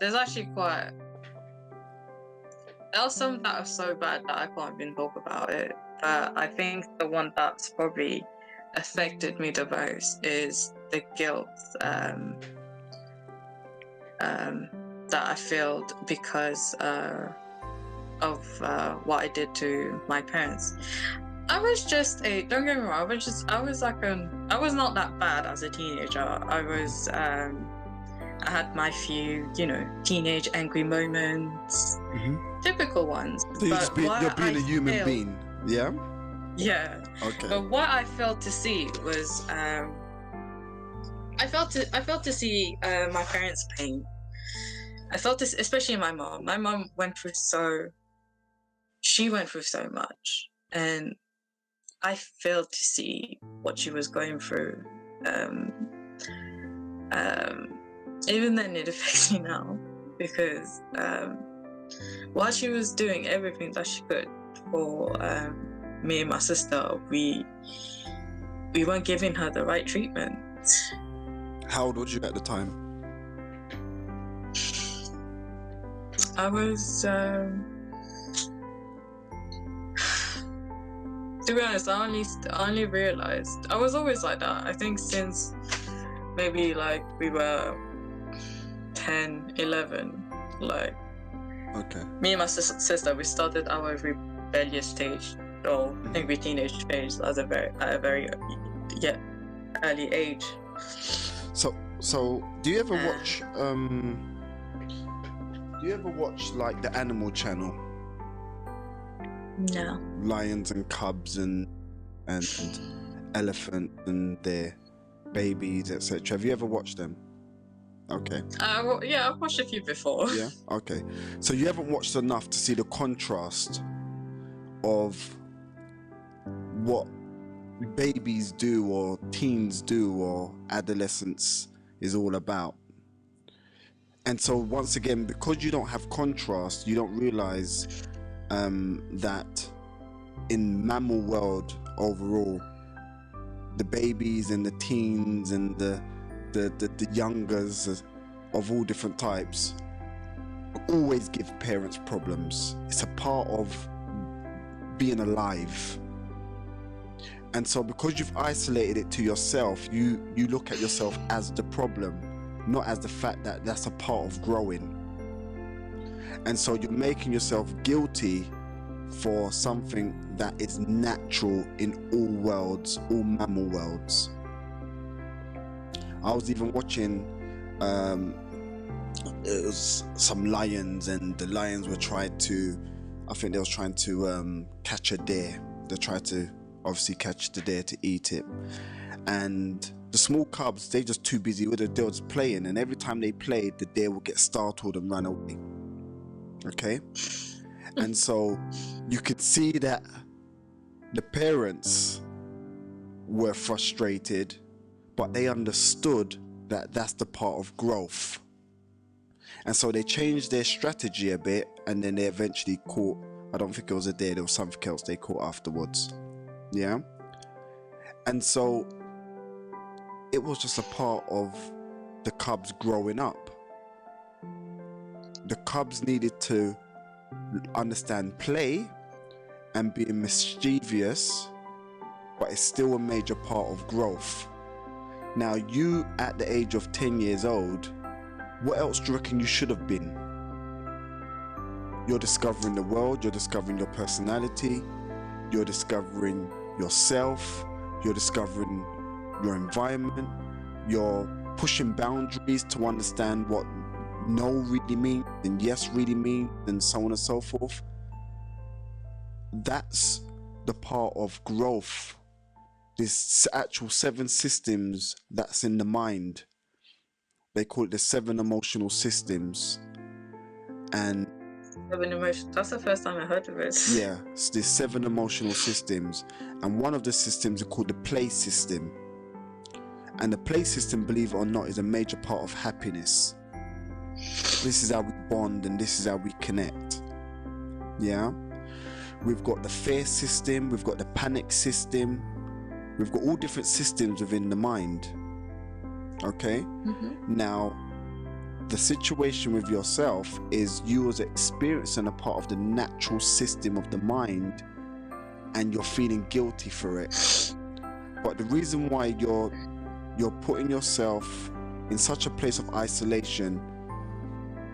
there's actually there are some that are so bad that I can't even talk about it. But I think the one that's probably affected me the most is the guilt that I felt because of what I did to my parents. I was just don't get me wrong, I was not that bad as a teenager. I had my few, teenage angry moments, typical ones. So you're being a human being, yeah? Yeah. Okay. But what I failed to see was, I failed to see my parents' pain. I felt this, especially my mom. My mom went through so much, and I failed to see what she was going through. Even then, it affects me now, because while she was doing everything that she could for me and my sister, we weren't giving her the right treatment. How old was you at the time? I was, to be honest, I only realized, I was always like that. I think since maybe like we were 10, 11, like, okay. Me and my sister, we started our rebellious stage, or angry teenage phase, at a very early age. So do you ever watch like the Animal Channel? No. Lions and cubs and elephants and their babies, etc. Have you ever watched them? Okay. Yeah, I've watched a few before. Yeah. Okay. So you haven't watched enough to see the contrast of what babies do, or teens do, or adolescence is all about. And so once again, because you don't have contrast, you don't realize that in mammal world overall, the babies and the teens and the youngers of all different types always give parents problems. It's a part of being alive. And so because you've isolated it to yourself, you look at yourself as the problem, not as the fact that that's a part of growing. And so you're making yourself guilty for something that is natural in all worlds, all mammal worlds. I was even watching, it was some lions, and the lions were trying to catch a deer. They tried to obviously catch the deer to eat it. And The small cubs, they're just too busy with it. They're just playing, and every time they played, the deer would get startled and run away. Okay? And so you could see that the parents were frustrated, but they understood that that's the part of growth. And so they changed their strategy a bit, and then they eventually caught, I don't think it was a deer, there was something else they caught afterwards. Yeah? And so it was just a part of the cubs growing up. The cubs needed to understand play and being mischievous, but it's still a major part of growth. Now, you at the age of 10 years old, what else do you reckon you should have been? You're discovering the world, you're discovering your personality, you're discovering yourself, you're discovering your environment, you're pushing boundaries to understand what no really means and yes really means, and so on and so forth. That's the part of growth. This actual 7 systems that's in the mind. They call it the 7 emotional systems. And 7 emotions. That's the first time I heard of it. yeah, it's the 7 emotional systems. And one of the systems is called the play system. And the play system, believe it or not, is a major part of happiness. This is how we bond and this is how we connect. Yeah? We've got the fear system, we've got the panic system, we've got all different systems within the mind. Okay? Mm-hmm. Now, the situation with yourself is you was experiencing a part of the natural system of the mind and you're feeling guilty for it. But the reason why you're putting yourself in such a place of isolation,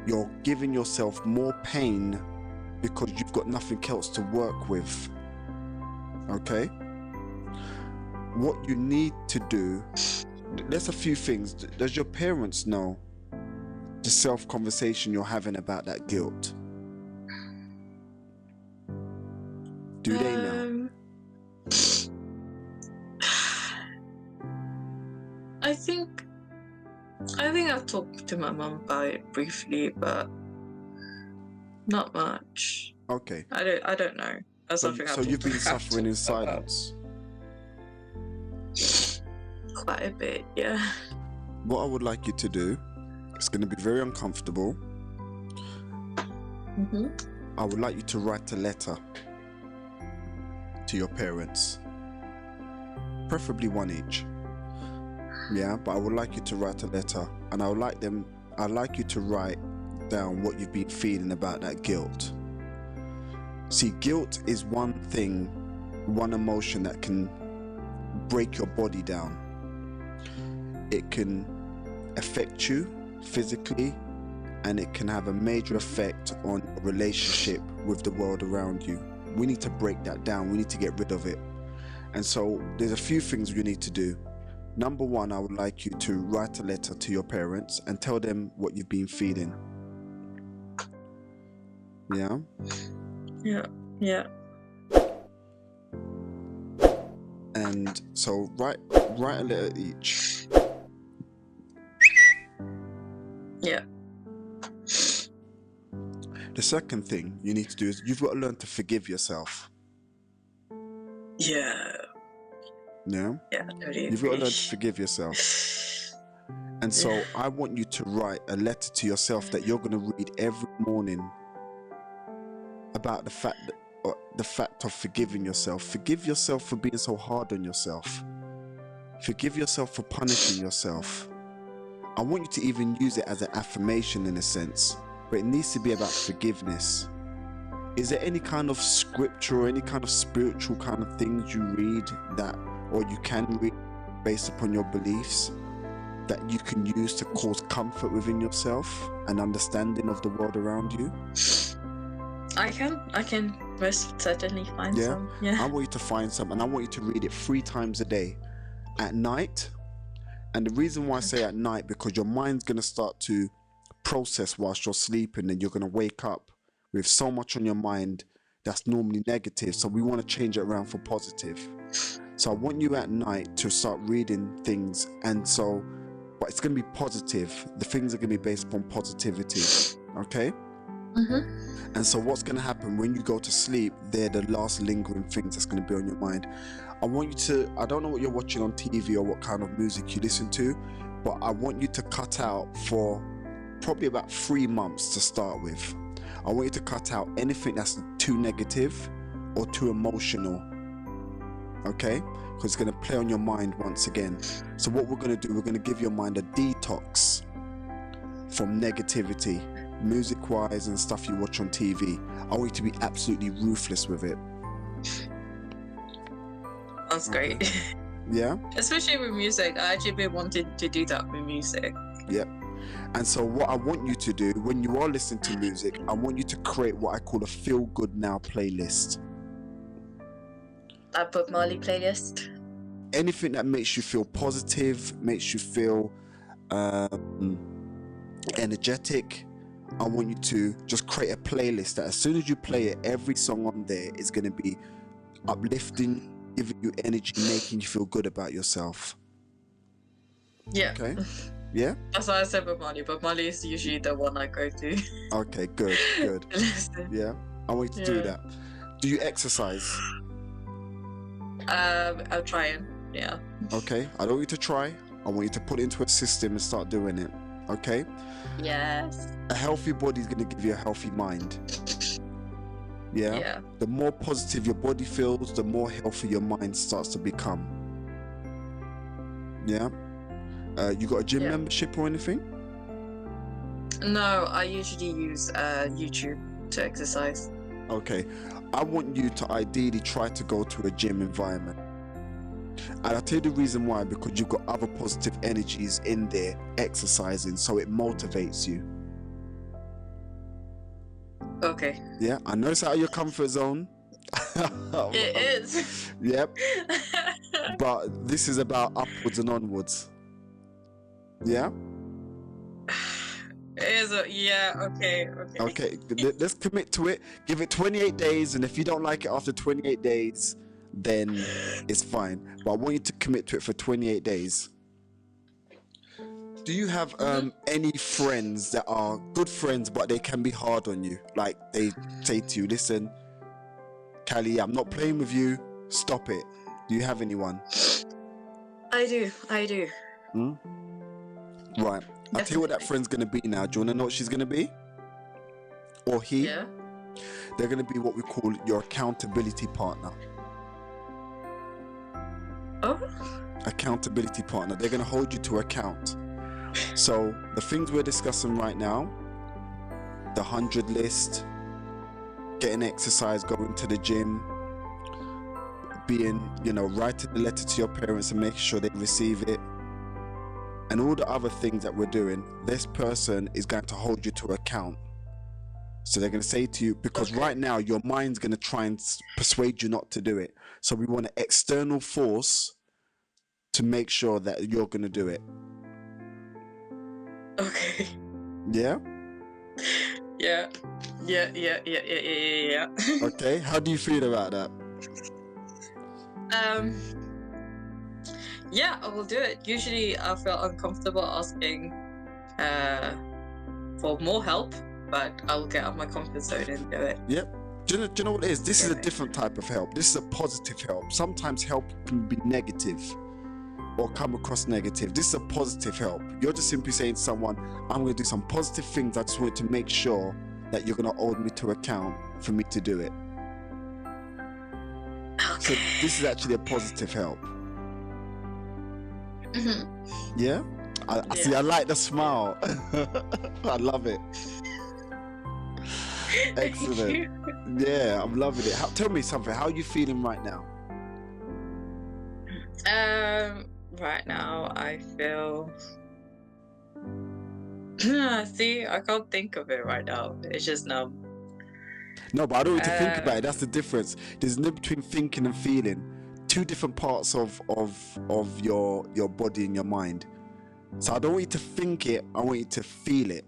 you're giving yourself more pain because you've got nothing else to work with. Okay? What you need to do, there's a few things. Does your parents know the self-conversation you're having about that guilt? Do they know? I think I've talked to my mum about it briefly, but not much. Okay. I don't know. That's something So you've been suffering in silence. Quite a bit, yeah. What I would like you to do, it's going to be very uncomfortable. Mm-hmm. I would like you to write a letter to your parents, preferably one each. Yeah, but I would like you to write a letter, and I'd like you to write down what you've been feeling about that guilt. See, guilt is one thing, one emotion that can break your body down. It can affect you physically, and it can have a major effect on your relationship with the world around you. We need to break that down. We need to get rid of it. And so there's a few things you need to do. Number one, I would like you to write a letter to your parents and tell them what you've been feeling. Yeah? Yeah. And so write a letter each. Yeah. The second thing you need to do is you've got to learn to forgive yourself. Yeah. Yeah? Yeah, I totally You've got to agree. learn to forgive yourself. And so I want you to write a letter to yourself that you're going to read every morning about the fact of forgiving yourself. Forgive yourself for being so hard on yourself. Forgive yourself for punishing yourself. I want you to even use it as an affirmation in a sense, but it needs to be about forgiveness. Is there any kind of scripture or any kind of spiritual kind of things you read that, or you can read based upon your beliefs, that you can use to cause comfort within yourself and understanding of the world around you? I can most certainly find some. I Yeah. want you to find some, and I want you to read it 3 times a day. At night, and the reason why I say at night, because your mind's going to start to process whilst you're sleeping, and you're going to wake up with so much on your mind that's normally negative, so we want to change it around for positive. So I want you at night to start reading things, but it's going to be positive. The things are going to be based upon positivity, okay? And so what's going to happen when you go to sleep, they're the last lingering things that's going to be on your mind. I want you to, I don't know what you're watching on TV or what kind of music you listen to, but I want you to cut out for probably about 3 months to start with. I want you to cut out anything that's too negative or too emotional, okay? Because it's going to play on your mind once again. So what we're going to do, we're going to give your mind a detox from negativity, music-wise and stuff you watch on TV. I want you to be absolutely ruthless with it. That's great. Yeah? Especially with music. I actually been wanting to do that with music. Yep. And so what I want you to do when you are listening to music, I want you to create what I call a feel good now playlist. I put Marley playlist. Anything that makes you feel positive, makes you feel energetic, I want you to just create a playlist that as soon as you play it, every song on there is going to be uplifting, giving you energy, making you feel good about yourself. Yeah. Okay. Yeah? That's why I said Bob Marley. Bob Marley is usually the one I go to. Okay, good. Listen. Yeah? I want you to do that. Do you exercise? I'm trying, yeah. Okay, I don't want you to try. I want you to put it into a system and start doing it. Okay? Yes. A healthy body is going to give you a healthy mind. Yeah? The more positive your body feels, the more healthy your mind starts to become. Yeah? You got a gym membership or anything? No, I usually use YouTube to exercise. Okay. I want you to ideally try to go to a gym environment. And I'll tell you the reason why, because you've got other positive energies in there exercising, so it motivates you. Okay. Yeah, I know it's out of your comfort zone. It is. Yep. But this is about upwards and onwards. Yeah? It is okay. Okay, let's commit to it. Give it 28 days, and if you don't like it after 28 days, then it's fine. But I want you to commit to it for 28 days. Do you have any friends that are good friends, but they can be hard on you? Like they say to you, listen, Callie, I'm not playing with you. Stop it. Do you have anyone? I do. Right. I'll tell you what that friend's going to be now. Do you want to know what she's going to be? Or he? Yeah. They're going to be what we call your accountability partner. Oh? Accountability partner. They're going to hold you to account. So the things we're discussing right now, the 100 list, getting exercise, going to the gym, being, writing a letter to your parents and making sure they receive it, and all the other things that we're doing, this person is going to hold you to account. So they're going to say to you, because right now your mind's going to try and persuade you not to do it. So we want an external force to make sure that you're going to do it. Okay. Yeah? Yeah. Okay, how do you feel about that? Yeah, I will do it. Usually I feel uncomfortable asking for more help, but I will get out of my comfort zone and do it. Yep. Do you know what it is? This is a different type of help. This is a positive help. Sometimes help can be negative or come across negative. This is a positive help. You're just simply saying to someone, I'm going to do some positive things. I just want to make sure that you're going to hold me to account for me to do it. Okay. So this is actually a positive help. Mm-hmm. Yeah? I see, I like the smile. I love it. Excellent. Yeah, I'm loving it. Tell me something. How are you feeling right now? Right now I feel. See, I can't think of it right now. It's just numb. No, but I don't want you to think about it. That's the difference. There's no between thinking and feeling. Two different parts of your body and your mind. So I don't want you to think it. I want you to feel it.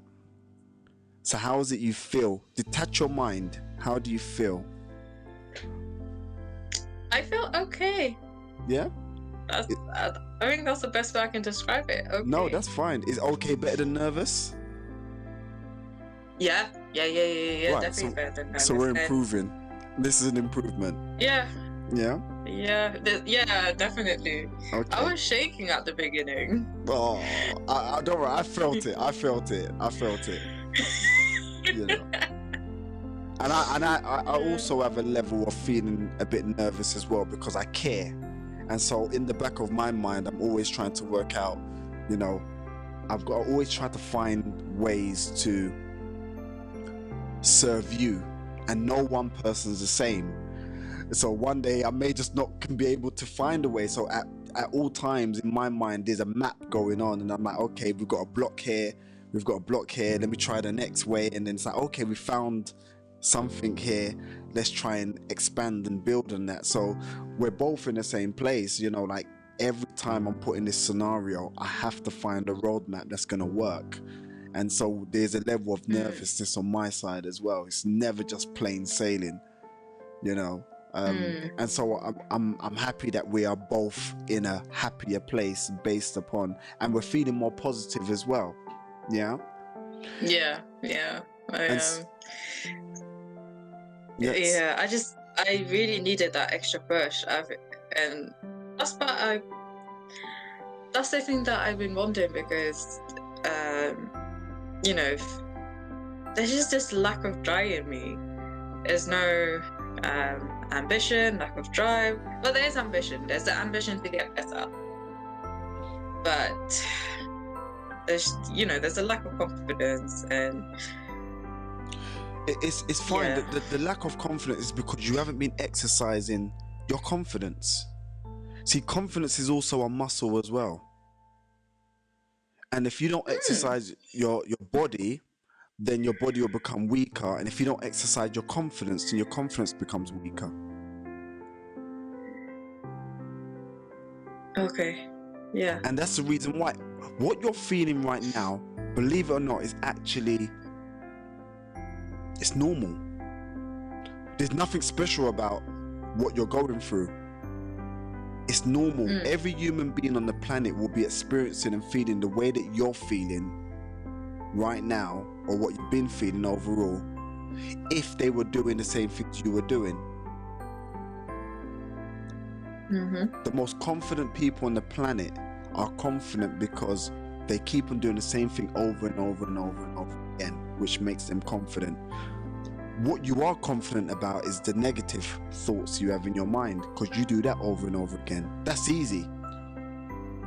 So how is it you feel? Detach your mind. How do you feel? I feel okay. Yeah. I think that's the best way I can describe it. Okay. No, that's fine. Is okay better than nervous? Yeah. Right, Definitely better than So we're nervous. improving. This is an improvement. Yeah. Yeah. Yeah, definitely. Okay. I was shaking at the beginning. Oh, I don't worry. I felt it. You know. And I also have a level of feeling a bit nervous as well because I care. And so in the back of my mind, I'm always trying to work out, you know, I've got to always try to find ways to serve you, and no one person's the same. So one day I may just not be able to find a way. So at all times in my mind, there's a map going on, and I'm like, okay, we've got a block here, let me try the next way. And then it's like, okay, we found something here, let's try and expand and build on that. So we're both in the same place, you know, like every time I'm put in this scenario, I have to find a roadmap that's going to work. And so there's a level of nervousness on my side as well. It's never just plain sailing, you know. And so I'm happy that we are both in a happier place based upon, and we're feeling more positive as well. Yeah. Yeah. Yeah, I really needed that extra push. And that's the thing that I've been wondering, because you know, there's just this lack of drive in me. There's no ambition, lack of drive. Well, there's ambition. There's the ambition to get better, but there's a lack of confidence. And it's fine. Yeah. The lack of confidence is because you haven't been exercising your confidence. See, confidence is also a muscle as well. And if you don't exercise your body, then your body will become weaker. And if you don't exercise your confidence, then your confidence becomes weaker. Okay. Yeah. And that's the reason why what you're feeling right now, believe it or not, is actually, it's normal. There's nothing special about what you're going through. It's normal. Every human being on the planet will be experiencing and feeling the way that you're feeling right now, or what you've been feeling overall, if they were doing the same things you were doing. The most confident people on the planet are confident because they keep on doing the same thing over and over and over and over again, which makes them confident. What you are confident about is the negative thoughts you have in your mind, because you do that over and over again. That's easy.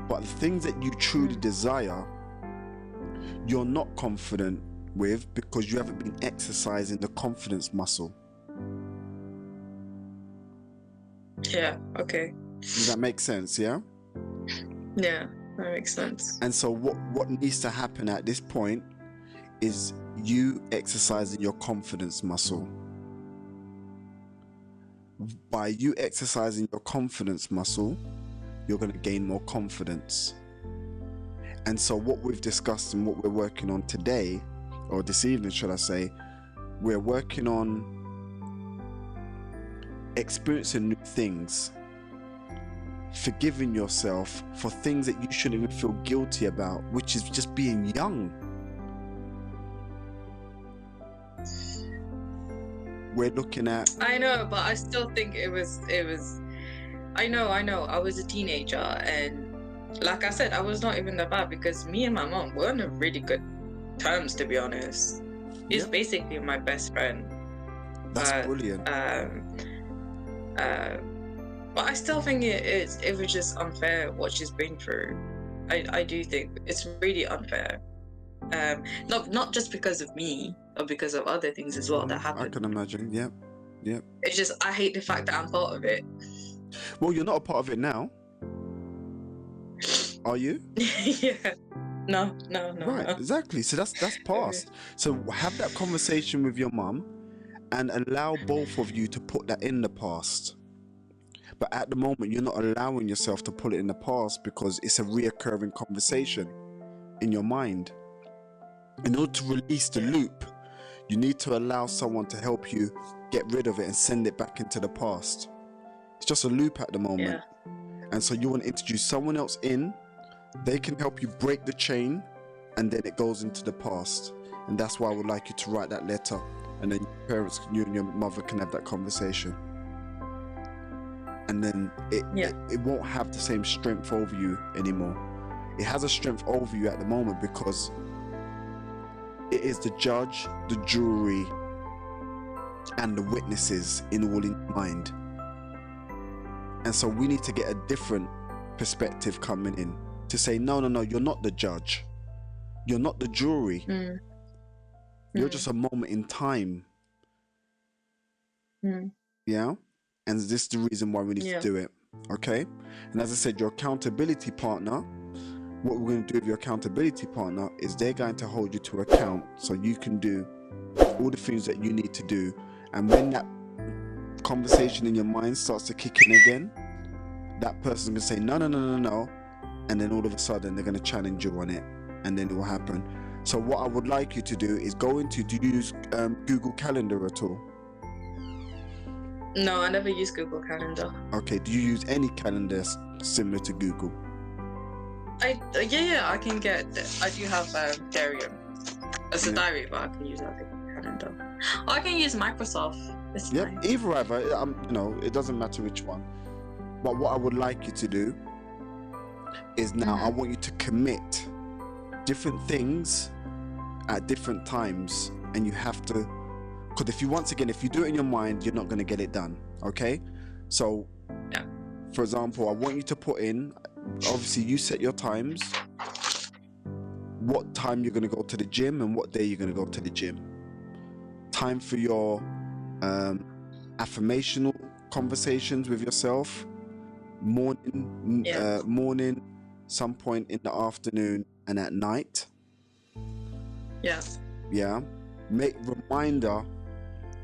But the things that you truly desire, you're not confident with because you haven't been exercising the confidence muscle. Yeah, okay. Does that make sense? Yeah? Yeah, that makes sense. And so what needs to happen at this point is you exercising your confidence muscle. By you exercising your confidence muscle, you're going to gain more confidence. And so what we've discussed and what we're working on today, or this evening should I say, we're working on experiencing new things, forgiving yourself for things that you shouldn't even feel guilty about, which is just being young. We're looking at... I know, but I still think it was I know, I was a teenager, and like I said, I was not even that bad because me and my mom were on a really good terms, to be honest. He's basically my best friend. That's brilliant. But I still think it was just unfair what she's been through. I do think it's really unfair. Not just because of me, or because of other things as well that happened. I can imagine. Yep. It's just I hate the fact that I'm part of it. Well, you're not a part of it now. Are you? Yeah. No. Right, exactly. So that's past. So have that conversation with your mum and allow both of you to put that in the past. But at the moment, you're not allowing yourself to put it in the past because it's a reoccurring conversation in your mind. In order to release the loop, you need to allow someone to help you get rid of it and send it back into the past. It's just a loop at the moment. And so you want to introduce someone else in, they can help you break the chain, and then it goes into the past. And that's why I would like you to write that letter, and then your parents, you and your mother can have that conversation. And then it won't have the same strength over you anymore. It has a strength over you at the moment because it is the judge, the jury, and the witnesses in all in your mind. And so we need to get a different perspective coming in to say, no, you're not the judge. You're not the jury. You're just a moment in time. Yeah? And this is the reason why we need to do it. Okay? And as I said, your accountability partner, what we're going to do with your accountability partner is they're going to hold you to account so you can do all the things that you need to do. And when that conversation in your mind starts to kick in again, that person's going to say, no. And then all of a sudden, they're going to challenge you on it. And then it will happen. So what I would like you to do is do you use Google Calendar at all? No, I never use Google Calendar. Okay, do you use any calendars similar to Google? I can get. I do have Darium as a diary, but I can use that calendar. Or I can use Microsoft. Either. It doesn't matter which one. But what I would like you to do is now I want you to commit different things at different times, and you have to. Because if you do it in your mind, you're not going to get it done. Okay, so for example, I want you to put in. Obviously, you set your times. What time you're going to go to the gym and what day you're going to go to the gym. Time for your affirmational conversations with yourself. Morning, some point in the afternoon, and at night. Yeah. Make reminder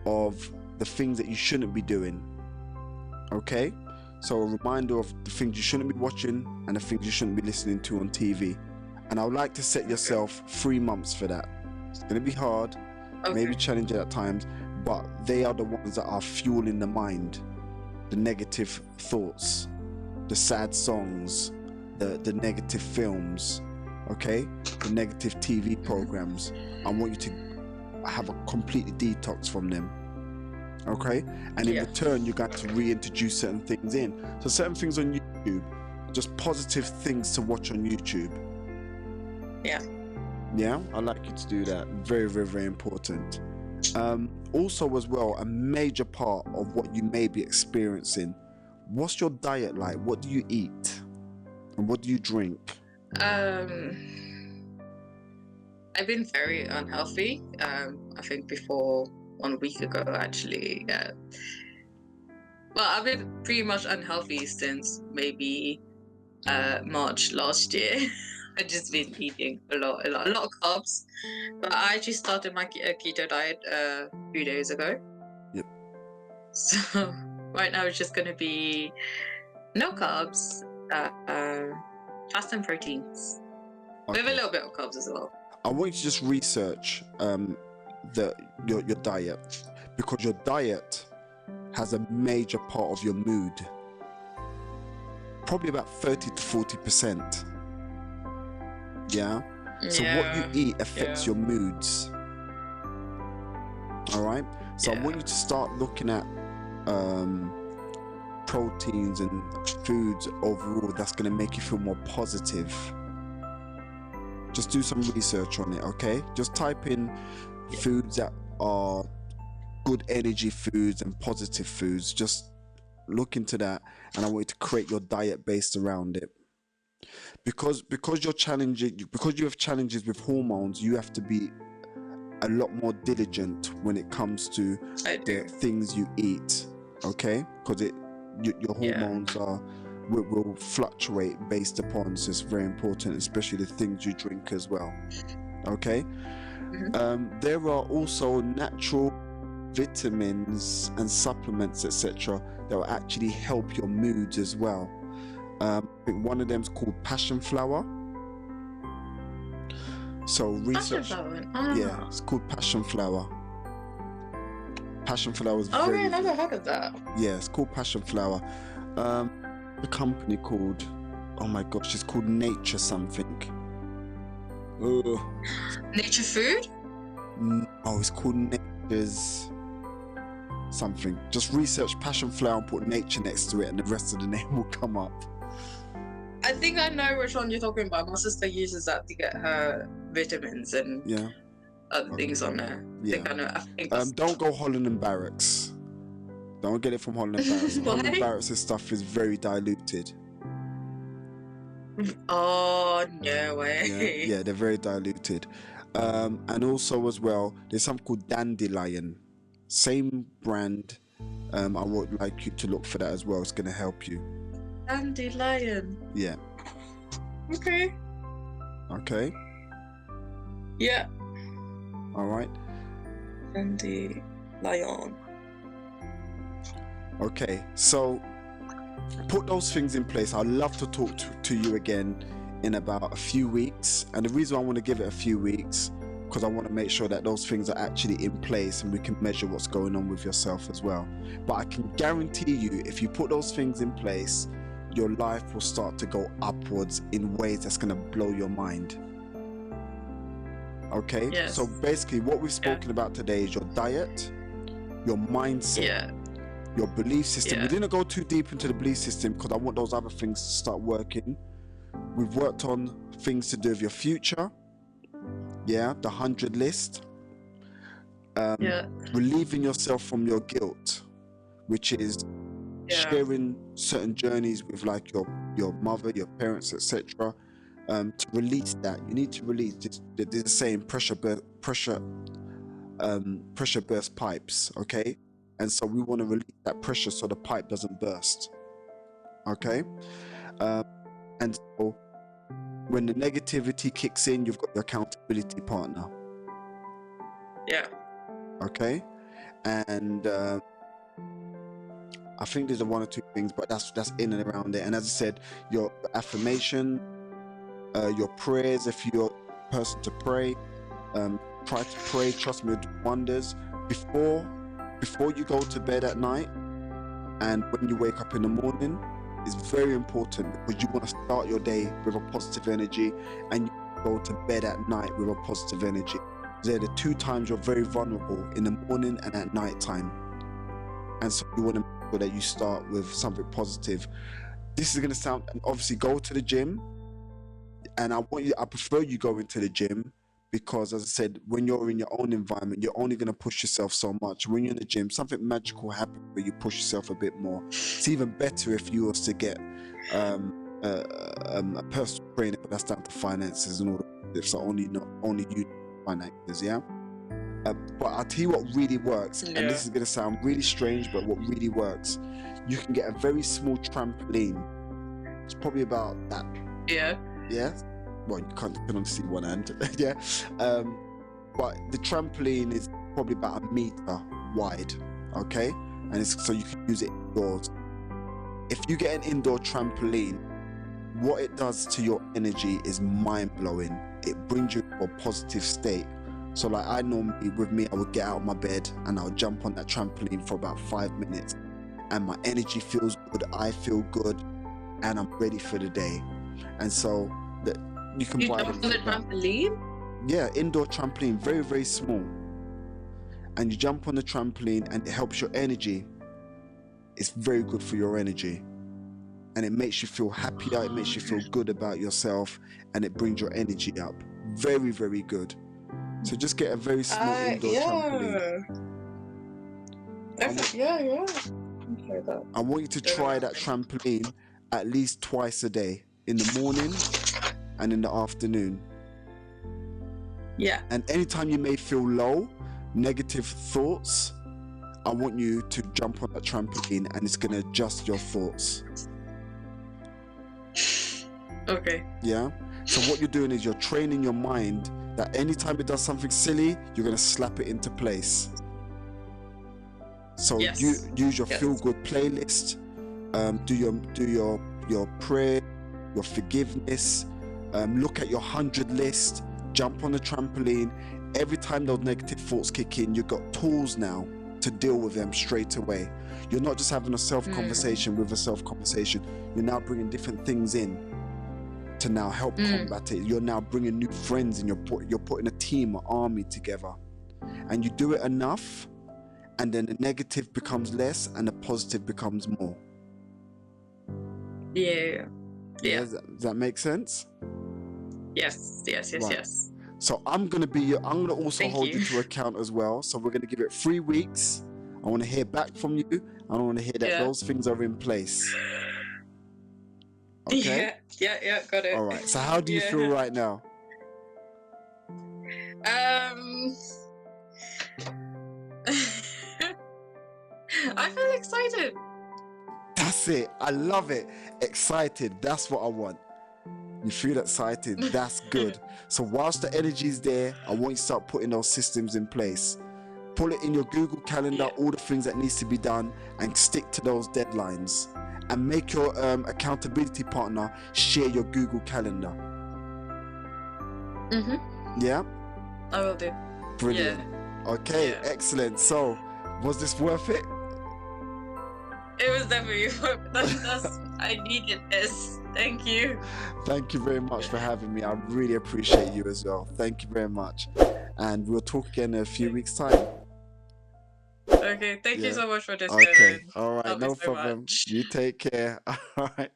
of the things that you shouldn't be doing. Okay? So a reminder of the things you shouldn't be watching and the things you shouldn't be listening to on TV. And I would like to set yourself 3 months for that. It's going to be hard, maybe challenging at times, but they are the ones that are fueling the mind. The negative thoughts, the sad songs, the negative films, okay? The negative TV programs. I want you to have a completely detox from them. Okay, and in return you're going to reintroduce certain things in. So certain things on YouTube, just positive things to watch on YouTube. Yeah, I'd like you to do that. Very, very, very important. Also as well, a major part of what you may be experiencing, what's your diet like? What do you eat and what do you drink? I've been very unhealthy. I think before 1 week ago, actually. Well, I've been pretty much unhealthy since maybe March last year. I've just been eating a lot of carbs. But I actually started my keto diet a few days ago. Yep. So right now it's just going to be no carbs, fast and proteins. With a little bit of carbs as well. I want you to just research your diet, because your diet has a major part of your mood, probably about 30 to 40%. So what you eat affects your moods. All right, so I want you to start looking at proteins and foods overall that's going to make you feel more positive. Just do some research on it, okay? Just type in foods that are good energy foods and positive foods. Just look into that, and I want you to create your diet based around it. Because you're challenging, because you have challenges with hormones, you have to be a lot more diligent when it comes to the things you eat, okay? Because your hormones will fluctuate based upon, so it's very important, especially the things you drink as well, okay? There are also natural vitamins and supplements, etc., that will actually help your moods as well. I think one of them is called passion flower. So research. Yeah, it's called passion flower. Passion flower is I never heard of that. Yeah, it's called passion flower. the company called? Oh my gosh, it's called Nature something. Ugh. Nature food? Oh, it's called Nature's something. Just research passion flower and put nature next to it, and the rest of the name will come up. I think I know which one you're talking about. My sister uses that to get her vitamins and other things on there. Yeah. I think Don't go Holland and Barracks. Don't get it from Holland and Barracks. Holland and Barracks' stuff is very diluted. Oh, no way. Yeah, they're very diluted. And also as well, there's something called Dandelion. Same brand. I would like you to look for that as well. It's going to help you. Dandelion. Yeah. Okay. Yeah. All right. Dandelion. Okay, so put those things in place. I'd love to talk to you again in about a few weeks. And the reason I want to give it a few weeks, because I want to make sure that those things are actually in place and we can measure what's going on with yourself as well. But I can guarantee you, if you put those things in place, your life will start to go upwards in ways that's going to blow your mind. Okay? Yes. So basically what we've spoken about today is your diet, your mindset, your belief system. We didn't go too deep into the belief system because I want those other things to start working. We've worked on things to do with your future. The 100 list. Relieving yourself from your guilt, which is sharing certain journeys with like your mother, your parents, etc. To release that, you need to release. There's a saying, pressure burst pipes. Okay, and so we want to release that pressure so the pipe doesn't burst. Okay, and so when the negativity kicks in, you've got your accountability partner. Okay, and I think there's one or two things, but that's in and around it. And as I said, your affirmation, your prayers, if you're a person to pray, try to pray. Trust me, it'll do wonders. Before you go to bed at night and when you wake up in the morning, is very important because you want to start your day with a positive energy and you go to bed at night with a positive energy. They're the two times you're very vulnerable, in the morning and at night time. And so you want to make sure that you start with something positive. This is going to sound, and obviously go to the gym. And I prefer you go into the gym because, as I said, when you're in your own environment, you're only going to push yourself so much. When you're in the gym, something magical happens where you push yourself a bit more. It's even better if you was to get a personal trainer, but that's down to finances and all that. So only you finances, but I'll tell you what really works, and this is going to sound really strange, but what really works, you can get a very small trampoline. It's probably about that. Well, you can only see one end. But the trampoline is probably about 1 meter wide. Okay, and it's so you can use it indoors. If you get an indoor trampoline, what it does to your energy is mind-blowing. It brings you to a positive state. So like I would get out of my bed and I'll jump on that trampoline for about 5 minutes and my energy feels good, I feel good, and I'm ready for the day. And so you can buy them. You jump on the trampoline? Yeah, indoor trampoline, very, very small. And you jump on the trampoline and it helps your energy. It's very good for your energy. And it makes you feel happier, it makes you feel good about yourself, and it brings your energy up. Very, very good. So just get a very small indoor trampoline. I want you to try that trampoline at least twice a day, in the morning and in the afternoon. And anytime you may feel low, negative thoughts, I want you to jump on that trampoline and it's going to adjust your thoughts. Okay. So what you're doing is you're training your mind that anytime it does something silly, you're going to slap it into place. So you use your feel-good playlist, do your prayer, your forgiveness, look at your 100 list, jump on the trampoline. Every time those negative thoughts kick in, you've got tools now to deal with them straight away. You're not just having a self conversation with a self conversation. You're now bringing different things in to now help combat it. You're now bringing new friends, and you're putting a team, an army together, and you do it enough, and then the negative becomes less and the positive becomes more. Yeah. Does that make sense? Yes. Right. So I'm gonna also hold you to account as well. So we're gonna give it 3 weeks. I want to hear back from you. I want to hear that those things are in place. Okay. Yeah, got it. All right. So how do you feel right now? I feel excited. That's it. I love it. Excited. That's what I want. You feel excited. That's good. So whilst the energy's there, I want you to start putting those systems in place. Pull it in your Google Calendar, all the things that needs to be done, and stick to those deadlines. And make your accountability partner share your Google Calendar. Yeah? I will do. Brilliant. Okay, excellent. So, was this worth it? It was definitely worth it. I needed this. Thank you. Thank you very much for having me. I really appreciate you as well. Thank you very much. And we'll talk again in a few weeks' time. Okay, thank you so much for this. Okay, Kevin. all right, no problem. You take care. All right.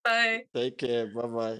Bye. Take care. Bye-bye.